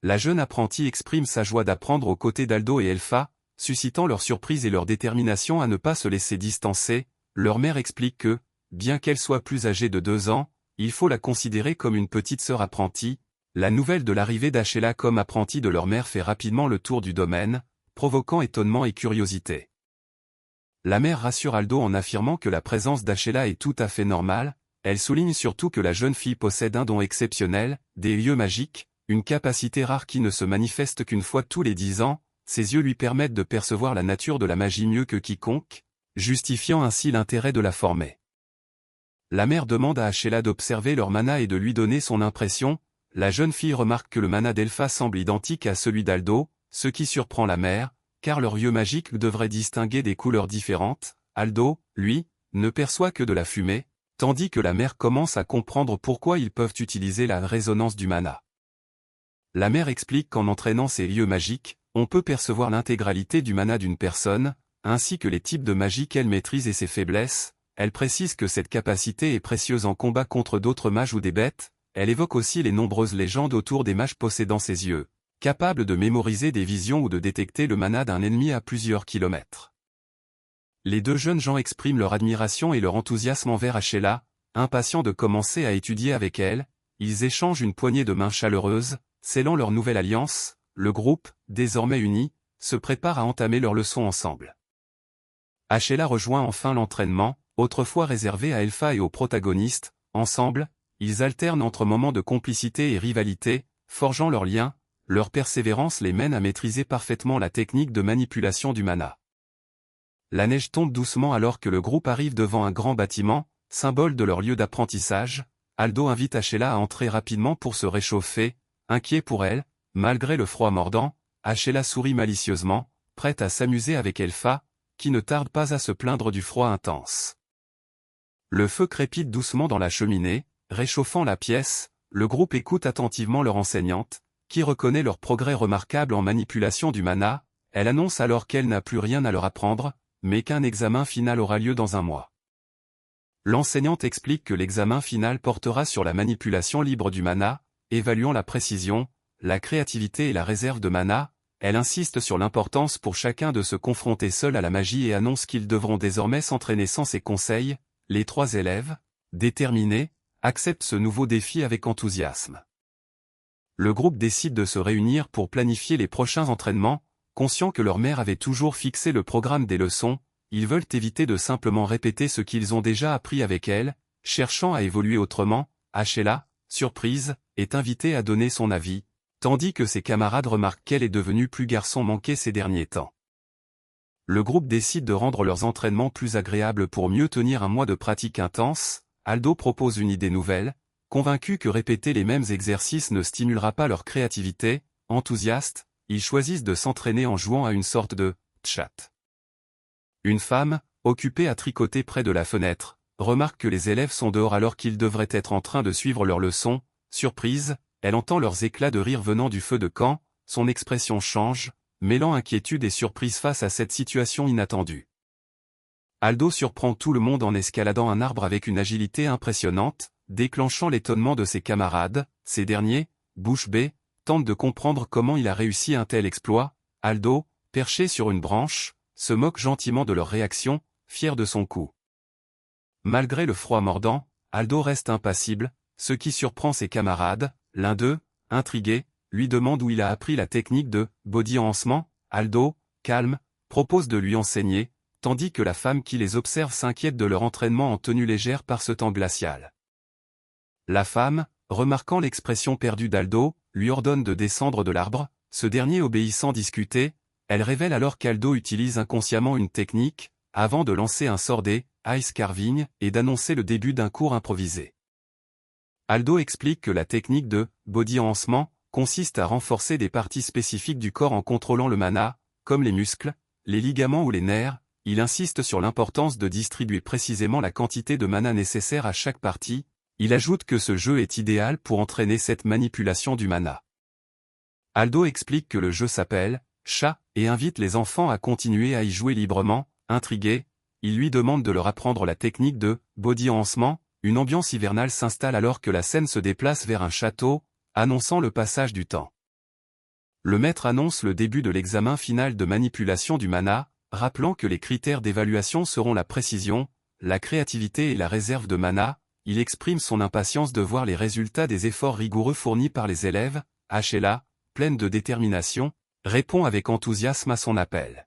La jeune apprentie exprime sa joie d'apprendre aux côtés d'Aldo et Elpha, suscitant leur surprise et leur détermination à ne pas se laisser distancer. Leur mère explique que, bien qu'elle soit plus âgée de 2 ans, il faut la considérer comme une petite sœur apprentie. La nouvelle de l'arrivée d'Ashela comme apprentie de leur mère fait rapidement le tour du domaine, provoquant étonnement et curiosité. La mère rassure Aldo en affirmant que la présence d'Ashela est tout à fait normale. Elle souligne surtout que la jeune fille possède un don exceptionnel, des yeux magiques, une capacité rare qui ne se manifeste qu'une fois tous les 10 ans. Ses yeux lui permettent de percevoir la nature de la magie mieux que quiconque, justifiant ainsi l'intérêt de la former. La mère demande à Ashela d'observer leur mana et de lui donner son impression. La jeune fille remarque que le mana d'Elpha semble identique à celui d'Aldo, ce qui surprend la mère, car leurs yeux magiques devraient distinguer des couleurs différentes. Aldo, lui, ne perçoit que de la fumée, tandis que la mère commence à comprendre pourquoi ils peuvent utiliser la résonance du mana. La mère explique qu'en entraînant ces yeux magiques, on peut percevoir l'intégralité du mana d'une personne, ainsi que les types de magie qu'elle maîtrise et ses faiblesses. Elle précise que cette capacité est précieuse en combat contre d'autres mages ou des bêtes. Elle évoque aussi les nombreuses légendes autour des mages possédant ces yeux, capables de mémoriser des visions ou de détecter le mana d'un ennemi à plusieurs kilomètres. Les deux jeunes gens expriment leur admiration et leur enthousiasme envers Ashela, impatients de commencer à étudier avec elle. Ils échangent une poignée de mains chaleureuses, scellant leur nouvelle alliance. Le groupe, désormais uni, se prépare à entamer leur leçon ensemble. Ashela rejoint enfin l'entraînement, autrefois réservé à Elpha et aux protagonistes. Ensemble, ils alternent entre moments de complicité et rivalité, forgeant leurs liens. Leur persévérance les mène à maîtriser parfaitement la technique de manipulation du mana. La neige tombe doucement alors que le groupe arrive devant un grand bâtiment, symbole de leur lieu d'apprentissage. Aldo invite Ashela à entrer rapidement pour se réchauffer, inquiet pour elle, malgré le froid mordant. Ashela sourit malicieusement, prête à s'amuser avec Elpha, qui ne tarde pas à se plaindre du froid intense. Le feu crépite doucement dans la cheminée, réchauffant la pièce. Le groupe écoute attentivement leur enseignante, qui reconnaît leur progrès remarquable en manipulation du mana. Elle annonce alors qu'elle n'a plus rien à leur apprendre, mais qu'un examen final aura lieu dans un mois. L'enseignante explique que l'examen final portera sur la manipulation libre du mana, évaluant la précision, la créativité et la réserve de mana. Elle insiste sur l'importance pour chacun de se confronter seul à la magie et annonce qu'ils devront désormais s'entraîner sans ses conseils. Les 3 élèves, déterminés, acceptent ce nouveau défi avec enthousiasme. Le groupe décide de se réunir pour planifier les prochains entraînements. Conscients que leur mère avait toujours fixé le programme des leçons, ils veulent éviter de simplement répéter ce qu'ils ont déjà appris avec elle. Cherchant à évoluer autrement, Ashela, surprise, est invitée à donner son avis, tandis que ses camarades remarquent qu'elle est devenue plus garçon manqué ces derniers temps. Le groupe décide de rendre leurs entraînements plus agréables pour mieux tenir un mois de pratique intense. Aldo propose une idée nouvelle, convaincu que répéter les mêmes exercices ne stimulera pas leur créativité. Enthousiaste, ils choisissent de s'entraîner en jouant à une sorte de chat. Une femme, occupée à tricoter près de la fenêtre, remarque que les élèves sont dehors alors qu'ils devraient être en train de suivre leurs leçons. Surprise, elle entend leurs éclats de rire venant du feu de camp, son expression change, mêlant inquiétude et surprise face à cette situation inattendue. Aldo surprend tout le monde en escaladant un arbre avec une agilité impressionnante, déclenchant l'étonnement de ses camarades. Ces derniers, bouche bée, tentent de comprendre comment il a réussi un tel exploit. Aldo, perché sur une branche, se moque gentiment de leur réaction, fier de son coup. Malgré le froid mordant, Aldo reste impassible, ce qui surprend ses camarades. L'un d'eux, intrigué, lui demande où il a appris la technique de body enhancement. Aldo, calme, propose de lui enseigner, tandis que la femme qui les observe s'inquiète de leur entraînement en tenue légère par ce temps glacial. La femme, remarquant l'expression perdue d'Aldo, lui ordonne de descendre de l'arbre. Ce dernier obéit sans discuter. Elle révèle alors qu'Aldo utilise inconsciemment une technique, avant de lancer un sort des ice carving et d'annoncer le début d'un cours improvisé. Aldo explique que la technique de body enhancement consiste à renforcer des parties spécifiques du corps en contrôlant le mana, comme les muscles, les ligaments ou les nerfs. Il insiste sur l'importance de distribuer précisément la quantité de mana nécessaire à chaque partie. Il ajoute que ce jeu est idéal pour entraîner cette manipulation du mana. Aldo explique que le jeu s'appelle Chat et invite les enfants à continuer à y jouer librement. Intrigué, il lui demande de leur apprendre la technique de body enhancement. Une ambiance hivernale s'installe alors que la scène se déplace vers un château, annonçant le passage du temps. Le maître annonce le début de l'examen final de manipulation du mana, rappelant que les critères d'évaluation seront la précision, la créativité et la réserve de mana. Il exprime son impatience de voir les résultats des efforts rigoureux fournis par les élèves. Sheila, pleine de détermination, répond avec enthousiasme à son appel.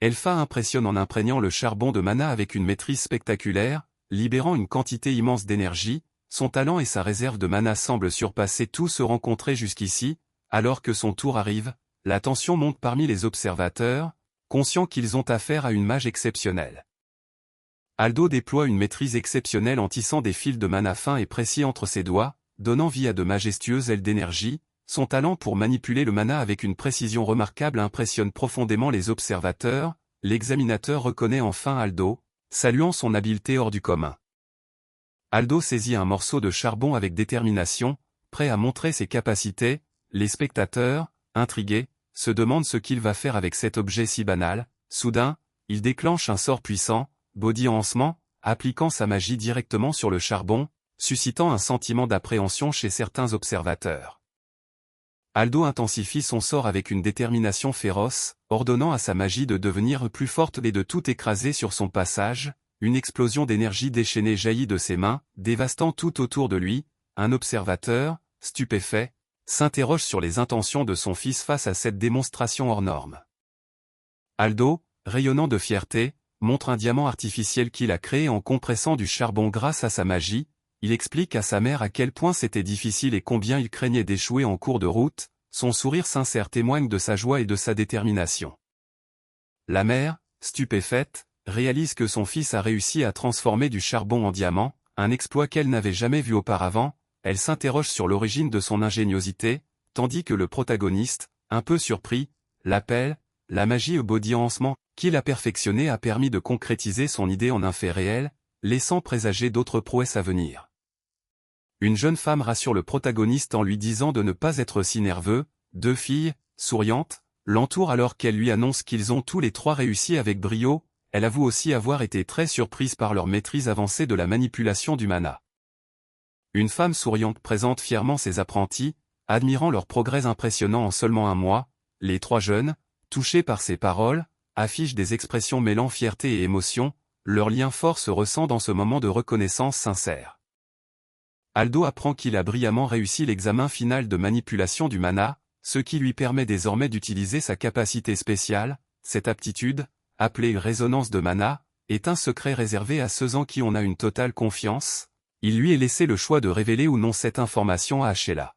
Elpha impressionne en imprégnant le charbon de mana avec une maîtrise spectaculaire, libérant une quantité immense d'énergie. Son talent et sa réserve de mana semblent surpasser tout ce rencontré jusqu'ici. Alors que son tour arrive, la tension monte parmi les observateurs, conscients qu'ils ont affaire à une mage exceptionnelle. Aldo déploie une maîtrise exceptionnelle en tissant des fils de mana fins et précis entre ses doigts, donnant vie à de majestueuses ailes d'énergie. Son talent pour manipuler le mana avec une précision remarquable impressionne profondément les observateurs. L'examinateur reconnaît enfin Aldo, saluant son habileté hors du commun. Aldo saisit un morceau de charbon avec détermination, prêt à montrer ses capacités. Les spectateurs, intrigués, se demandent ce qu'il va faire avec cet objet si banal. Soudain, il déclenche un sort puissant, body enhancement, appliquant sa magie directement sur le charbon, suscitant un sentiment d'appréhension chez certains observateurs. Aldo intensifie son sort avec une détermination féroce, ordonnant à sa magie de devenir plus forte et de tout écraser sur son passage. Une explosion d'énergie déchaînée jaillit de ses mains, dévastant tout autour de lui. Un observateur, stupéfait, s'interroge sur les intentions de son fils face à cette démonstration hors norme. Aldo, rayonnant de fierté, montre un diamant artificiel qu'il a créé en compressant du charbon grâce à sa magie. Il explique à sa mère à quel point c'était difficile et combien il craignait d'échouer en cours de route. Son sourire sincère témoigne de sa joie et de sa détermination. La mère, stupéfaite, réalise que son fils a réussi à transformer du charbon en diamant, un exploit qu'elle n'avait jamais vu auparavant. Elle s'interroge sur l'origine de son ingéniosité, tandis que le protagoniste, un peu surpris, l'appelle la magie au body enhancement, qu'il a perfectionné a permis de concrétiser son idée en un fait réel, laissant présager d'autres prouesses à venir. Une jeune femme rassure le protagoniste en lui disant de ne pas être si nerveux. Deux filles, souriantes, l'entourent alors qu'elle lui annonce qu'ils ont tous les trois réussi avec brio. Elle avoue aussi avoir été très surprise par leur maîtrise avancée de la manipulation du mana. Une femme souriante présente fièrement ses apprentis, admirant leurs progrès impressionnants en seulement un mois. Les trois jeunes, touchés par ces paroles, affichent des expressions mêlant fierté et émotion. Leur lien fort se ressent dans ce moment de reconnaissance sincère. Aldo apprend qu'il a brillamment réussi l'examen final de manipulation du mana, ce qui lui permet désormais d'utiliser sa capacité spéciale. Cette aptitude, appelée résonance de mana, est un secret réservé à ceux en qui on a une totale confiance. Il lui est laissé le choix de révéler ou non cette information à Sheila.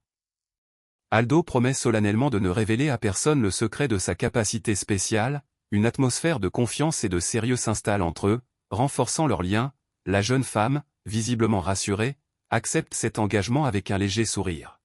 Aldo promet solennellement de ne révéler à personne le secret de sa capacité spéciale. Une atmosphère de confiance et de sérieux s'installe entre eux, renforçant leur lien. La jeune femme, visiblement rassurée, accepte cet engagement avec un léger sourire.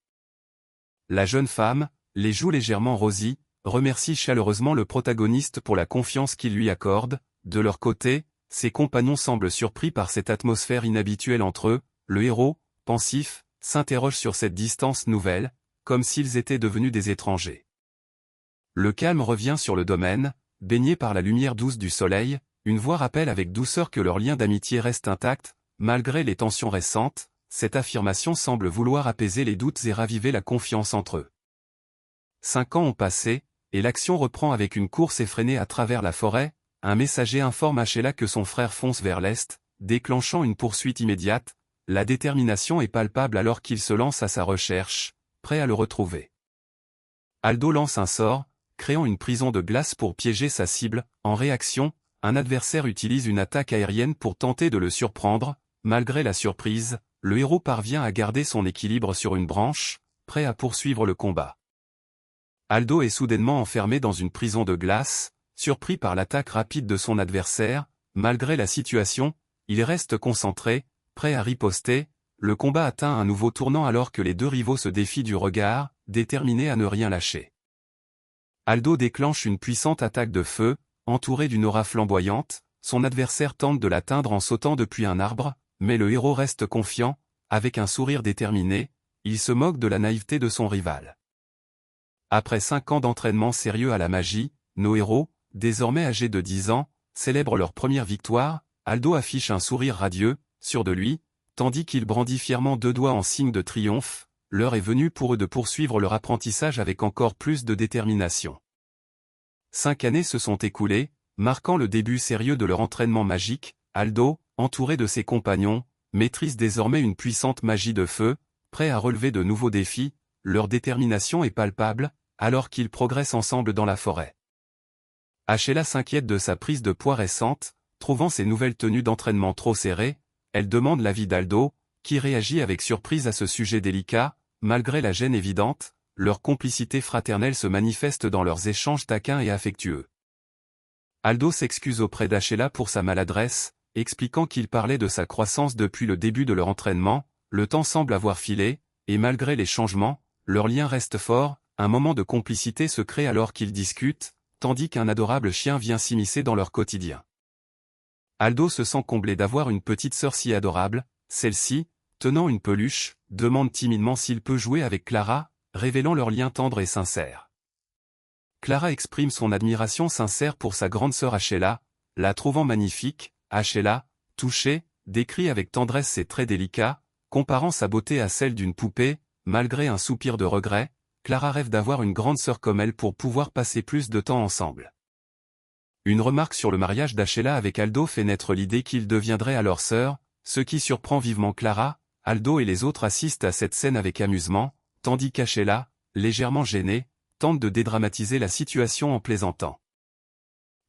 La jeune femme, les joues légèrement rosies, remercie chaleureusement le protagoniste pour la confiance qu'il lui accorde. De leur côté, ses compagnons semblent surpris par cette atmosphère inhabituelle entre eux. Le héros, pensif, s'interroge sur cette distance nouvelle, comme s'ils étaient devenus des étrangers. Le calme revient sur le domaine, baigné par la lumière douce du soleil, une voix rappelle avec douceur que leur lien d'amitié reste intact, malgré les tensions récentes. Cette affirmation semble vouloir apaiser les doutes et raviver la confiance entre eux. 5 ans ont passé, et l'action reprend avec une course effrénée à travers la forêt. Un messager informe Ashela que son frère fonce vers l'est, déclenchant une poursuite immédiate. La détermination est palpable alors qu'il se lance à sa recherche, prêt à le retrouver. Aldo lance un sort, créant une prison de glace pour piéger sa cible. En réaction, un adversaire utilise une attaque aérienne pour tenter de le surprendre. Malgré la surprise, le héros parvient à garder son équilibre sur une branche, prêt à poursuivre le combat. Aldo est soudainement enfermé dans une prison de glace, surpris par l'attaque rapide de son adversaire. Malgré la situation, il reste concentré, prêt à riposter. Le combat atteint un nouveau tournant alors que les deux rivaux se défient du regard, déterminés à ne rien lâcher. Aldo déclenche une puissante attaque de feu, entouré d'une aura flamboyante. Son adversaire tente de l'atteindre en sautant depuis un arbre, mais le héros reste confiant. Avec un sourire déterminé, il se moque de la naïveté de son rival. Après 5 ans d'entraînement sérieux à la magie, nos héros, désormais âgés de 10 ans, célèbrent leur première victoire. Aldo affiche un sourire radieux, sûr de lui, tandis qu'il brandit fièrement 2 doigts en signe de triomphe. L'heure est venue pour eux de poursuivre leur apprentissage avec encore plus de détermination. 5 années se sont écoulées, marquant le début sérieux de leur entraînement magique. Aldo, entouré de ses compagnons, maîtrise désormais une puissante magie de feu, prêt à relever de nouveaux défis. Leur détermination est palpable, alors qu'ils progressent ensemble dans la forêt. Ashela s'inquiète de sa prise de poids récente, trouvant ses nouvelles tenues d'entraînement trop serrées. Elle demande l'avis d'Aldo, qui réagit avec surprise à ce sujet délicat. Malgré la gêne évidente, leur complicité fraternelle se manifeste dans leurs échanges taquins et affectueux. Aldo s'excuse auprès d'Ashela pour sa maladresse, expliquant qu'il parlait de sa croissance depuis le début de leur entraînement. Le temps semble avoir filé, et malgré les changements, leur lien reste fort. Un moment de complicité se crée alors qu'ils discutent, tandis qu'un adorable chien vient s'immiscer dans leur quotidien. Aldo se sent comblé d'avoir une petite sœur si adorable. Celle-ci, tenant une peluche, demande timidement s'il peut jouer avec Clara, révélant leur lien tendre et sincère. Clara exprime son admiration sincère pour sa grande sœur Ashela, la trouvant magnifique. Ashela, touchée, décrit avec tendresse ses traits délicats, comparant sa beauté à celle d'une poupée. Malgré un soupir de regret, Clara rêve d'avoir une grande sœur comme elle pour pouvoir passer plus de temps ensemble. Une remarque sur le mariage d'Ashela avec Aldo fait naître l'idée qu'ils deviendraient alors sœurs, ce qui surprend vivement Clara. Aldo et les autres assistent à cette scène avec amusement, tandis qu'Ashela, légèrement gênée, tente de dédramatiser la situation en plaisantant.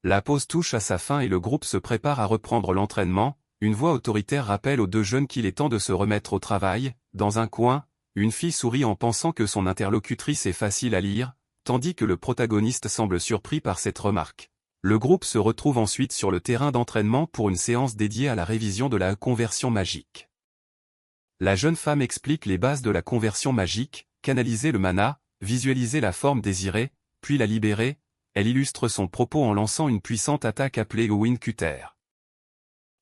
La pause touche à sa fin et le groupe se prépare à reprendre l'entraînement. Une voix autoritaire rappelle aux deux jeunes qu'il est temps de se remettre au travail. Dans un coin, une fille sourit en pensant que son interlocutrice est facile à lire, tandis que le protagoniste semble surpris par cette remarque. Le groupe se retrouve ensuite sur le terrain d'entraînement pour une séance dédiée à la révision de la conversion magique. La jeune femme explique les bases de la conversion magique, canaliser le mana, visualiser la forme désirée, puis la libérer. Elle illustre son propos en lançant une puissante attaque appelée Wind Cutter.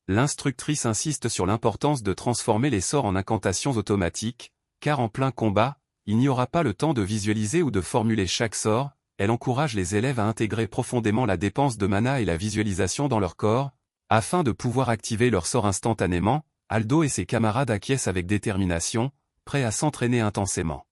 L'instructrice insiste sur l'importance de transformer les sorts en incantations automatiques, car en plein combat, il n'y aura pas le temps de visualiser ou de formuler chaque sort. Elle encourage les élèves à intégrer profondément la dépense de mana et la visualisation dans leur corps, afin de pouvoir activer leur sort instantanément. Aldo et ses camarades acquiescent avec détermination, prêts à s'entraîner intensément.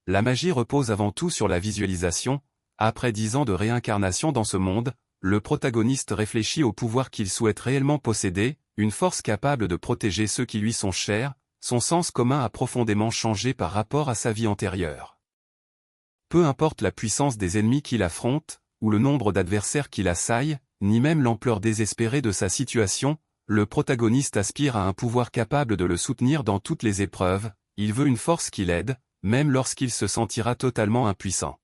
La magie repose avant tout sur la visualisation. Après 10 ans de réincarnation dans ce monde, le protagoniste réfléchit au pouvoir qu'il souhaite réellement posséder, une force capable de protéger ceux qui lui sont chers. Son sens commun a profondément changé par rapport à sa vie antérieure. Peu importe la puissance des ennemis qu'il affronte, ou le nombre d'adversaires qui l'assaillent, ni même l'ampleur désespérée de sa situation, le protagoniste aspire à un pouvoir capable de le soutenir dans toutes les épreuves. Il veut une force qui l'aide, même lorsqu'il se sentira totalement impuissant.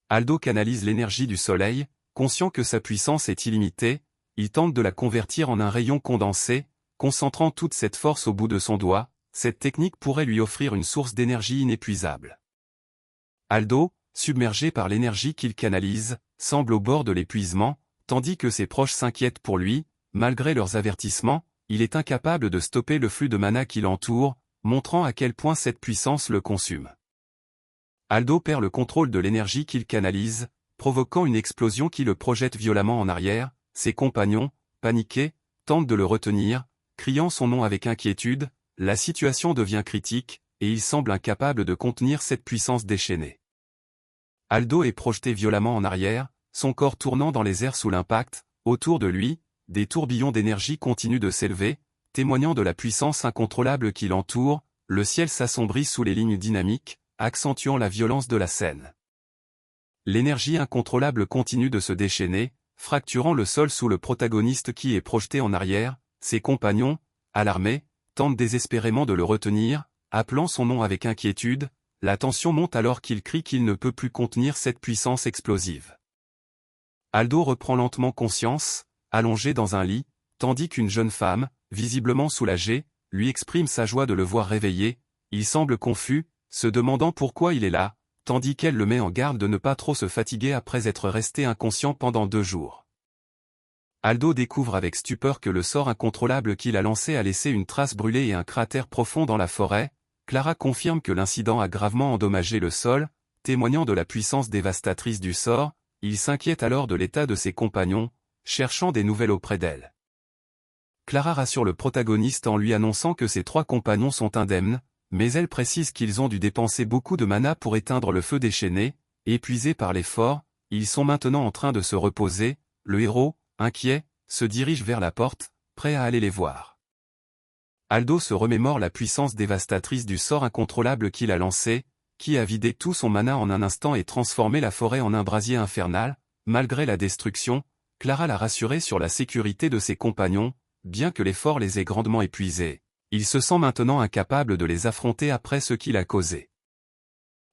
Aldo canalise l'énergie du soleil, conscient que sa puissance est illimitée. Il tente de la convertir en un rayon condensé, concentrant toute cette force au bout de son doigt. Cette technique pourrait lui offrir une source d'énergie inépuisable. Aldo, submergé par l'énergie qu'il canalise, semble au bord de l'épuisement, tandis que ses proches s'inquiètent pour lui. Malgré leurs avertissements, il est incapable de stopper le flux de mana qui l'entoure, montrant à quel point cette puissance le consume. Aldo perd le contrôle de l'énergie qu'il canalise, provoquant une explosion qui le projette violemment en arrière. Ses compagnons, paniqués, tentent de le retenir, criant son nom avec inquiétude. La situation devient critique, et il semble incapable de contenir cette puissance déchaînée. Aldo est projeté violemment en arrière, son corps tournant dans les airs sous l'impact. Autour de lui, des tourbillons d'énergie continuent de s'élever, témoignant de la puissance incontrôlable qui l'entoure. Le ciel s'assombrit sous les lignes dynamiques, accentuant la violence de la scène. L'énergie incontrôlable continue de se déchaîner, fracturant le sol sous le protagoniste qui est projeté en arrière. Ses compagnons, alarmés, tentent désespérément de le retenir, appelant son nom avec inquiétude. La tension monte alors qu'il crie qu'il ne peut plus contenir cette puissance explosive. Aldo reprend lentement conscience, allongé dans un lit, tandis qu'une jeune femme, visiblement soulagée, lui exprime sa joie de le voir réveillé. Il semble confus, se demandant pourquoi il est là, tandis qu'elle le met en garde de ne pas trop se fatiguer après être resté inconscient pendant 2 jours. Aldo découvre avec stupeur que le sort incontrôlable qu'il a lancé a laissé une trace brûlée et un cratère profond dans la forêt. Clara confirme que l'incident a gravement endommagé le sol, témoignant de la puissance dévastatrice du sort. Il s'inquiète alors de l'état de ses compagnons, cherchant des nouvelles auprès d'elle. Clara rassure le protagoniste en lui annonçant que ses 3 compagnons sont indemnes, mais elle précise qu'ils ont dû dépenser beaucoup de mana pour éteindre le feu déchaîné. Épuisés par l'effort, ils sont maintenant en train de se reposer. Le héros, inquiet, se dirige vers la porte, prêt à aller les voir. Aldo se remémore la puissance dévastatrice du sort incontrôlable qu'il a lancé, qui a vidé tout son mana en un instant et transformé la forêt en un brasier infernal. Malgré la destruction, Clara l'a rassuré sur la sécurité de ses compagnons. Bien que l'effort les ait grandement épuisés, il se sent maintenant incapable de les affronter après ce qu'il a causé.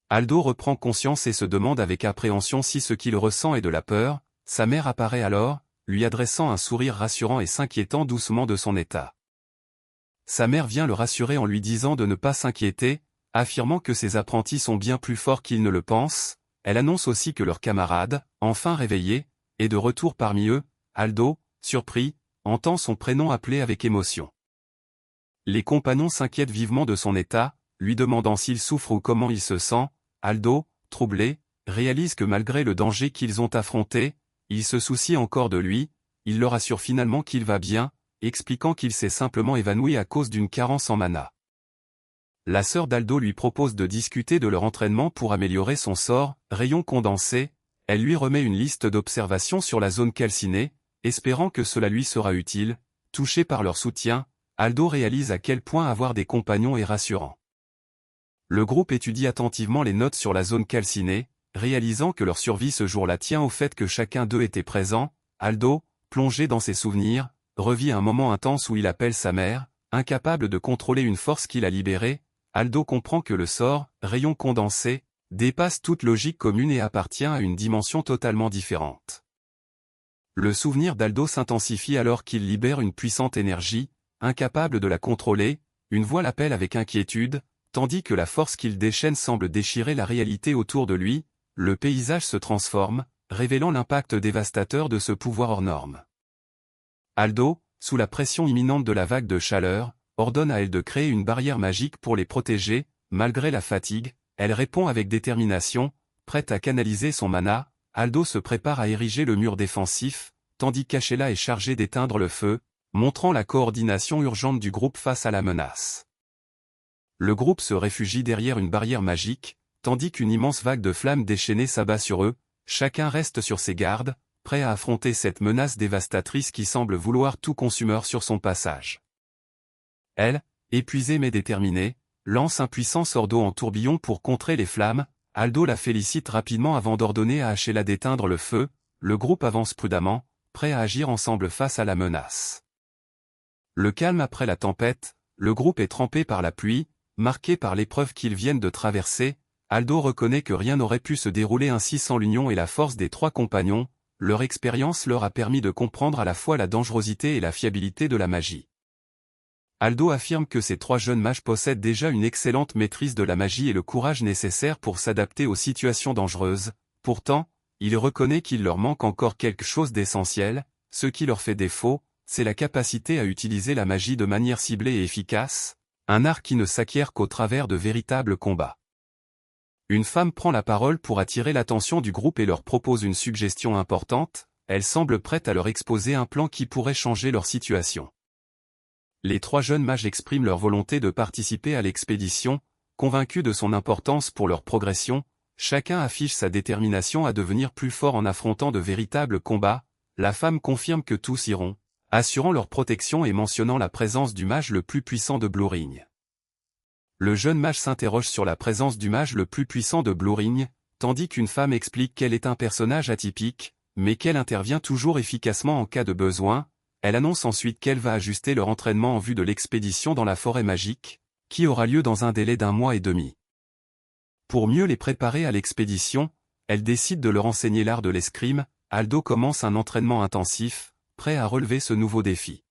Aldo reprend conscience et se demande avec appréhension si ce qu'il ressent est de la peur. Sa mère apparaît alors, lui adressant un sourire rassurant et s'inquiétant doucement de son état. Sa mère vient le rassurer en lui disant de ne pas s'inquiéter, affirmant que ses apprentis sont bien plus forts qu'ils ne le pensent. Elle annonce aussi que leur camarade, enfin réveillé, est de retour parmi eux. Aldo, surpris, entend son prénom appelé avec émotion. Les compagnons s'inquiètent vivement de son état, lui demandant s'il souffre ou comment il se sent. Aldo, troublé, réalise que malgré le danger qu'ils ont affronté, il se soucie encore de lui. Il leur assure finalement qu'il va bien, expliquant qu'il s'est simplement évanoui à cause d'une carence en mana. La sœur d'Aldo lui propose de discuter de leur entraînement pour améliorer son sort. Rayon condensé, elle lui remet une liste d'observations sur la zone calcinée, espérant que cela lui sera utile. Touché par leur soutien, Aldo réalise à quel point avoir des compagnons est rassurant. Le groupe étudie attentivement les notes sur la zone calcinée, réalisant que leur survie ce jour-là tient au fait que chacun d'eux était présent. Aldo, plongé dans ses souvenirs, revit un moment intense où il appelle sa mère, incapable de contrôler une force qu'il a libérée. Aldo comprend que le sort, rayon condensé, dépasse toute logique commune et appartient à une dimension totalement différente. Le souvenir d'Aldo s'intensifie alors qu'il libère une puissante énergie, incapable de la contrôler. Une voix l'appelle avec inquiétude, tandis que la force qu'il déchaîne semble déchirer la réalité autour de lui. Le paysage se transforme, révélant l'impact dévastateur de ce pouvoir hors norme. Aldo, sous la pression imminente de la vague de chaleur, ordonne à elle de créer une barrière magique pour les protéger. Malgré la fatigue, elle répond avec détermination, prête à canaliser son mana. Aldo se prépare à ériger le mur défensif, tandis qu'Ashela est chargée d'éteindre le feu, montrant la coordination urgente du groupe face à la menace. Le groupe se réfugie derrière une barrière magique, tandis qu'une immense vague de flammes déchaînées s'abat sur eux. Chacun reste sur ses gardes, prêt à affronter cette menace dévastatrice qui semble vouloir tout consumeur sur son passage. Elle, épuisée mais déterminée, lance un puissant sort d'eau en tourbillon pour contrer les flammes. Aldo la félicite rapidement avant d'ordonner à Ashela d'éteindre le feu. Le groupe avance prudemment, prêt à agir ensemble face à la menace. Le calme après la tempête, le groupe est trempé par la pluie, marqué par l'épreuve qu'ils viennent de traverser. Aldo reconnaît que rien n'aurait pu se dérouler ainsi sans l'union et la force des 3 compagnons. Leur expérience leur a permis de comprendre à la fois la dangerosité et la fiabilité de la magie. Aldo affirme que ces 3 jeunes mages possèdent déjà une excellente maîtrise de la magie et le courage nécessaire pour s'adapter aux situations dangereuses. Pourtant, il reconnaît qu'il leur manque encore quelque chose d'essentiel, ce qui leur fait défaut, c'est la capacité à utiliser la magie de manière ciblée et efficace, un art qui ne s'acquiert qu'au travers de véritables combats. Une femme prend la parole pour attirer l'attention du groupe et leur propose une suggestion importante, elle semble prête à leur exposer un plan qui pourrait changer leur situation. Les 3 jeunes mages expriment leur volonté de participer à l'expédition, convaincus de son importance pour leur progression, chacun affiche sa détermination à devenir plus fort en affrontant de véritables combats, la femme confirme que tous iront, assurant leur protection et mentionnant la présence du mage le plus puissant de Blue Ring. Le jeune mage s'interroge sur la présence du mage le plus puissant de Blue Ring, tandis qu'une femme explique qu'elle est un personnage atypique, mais qu'elle intervient toujours efficacement en cas de besoin. Elle annonce ensuite qu'elle va ajuster leur entraînement en vue de l'expédition dans la forêt magique, qui aura lieu dans un délai d'1 mois et demi. Pour mieux les préparer à l'expédition, elle décide de leur enseigner l'art de l'escrime. Aldo commence un entraînement intensif, prêt à relever ce nouveau défi.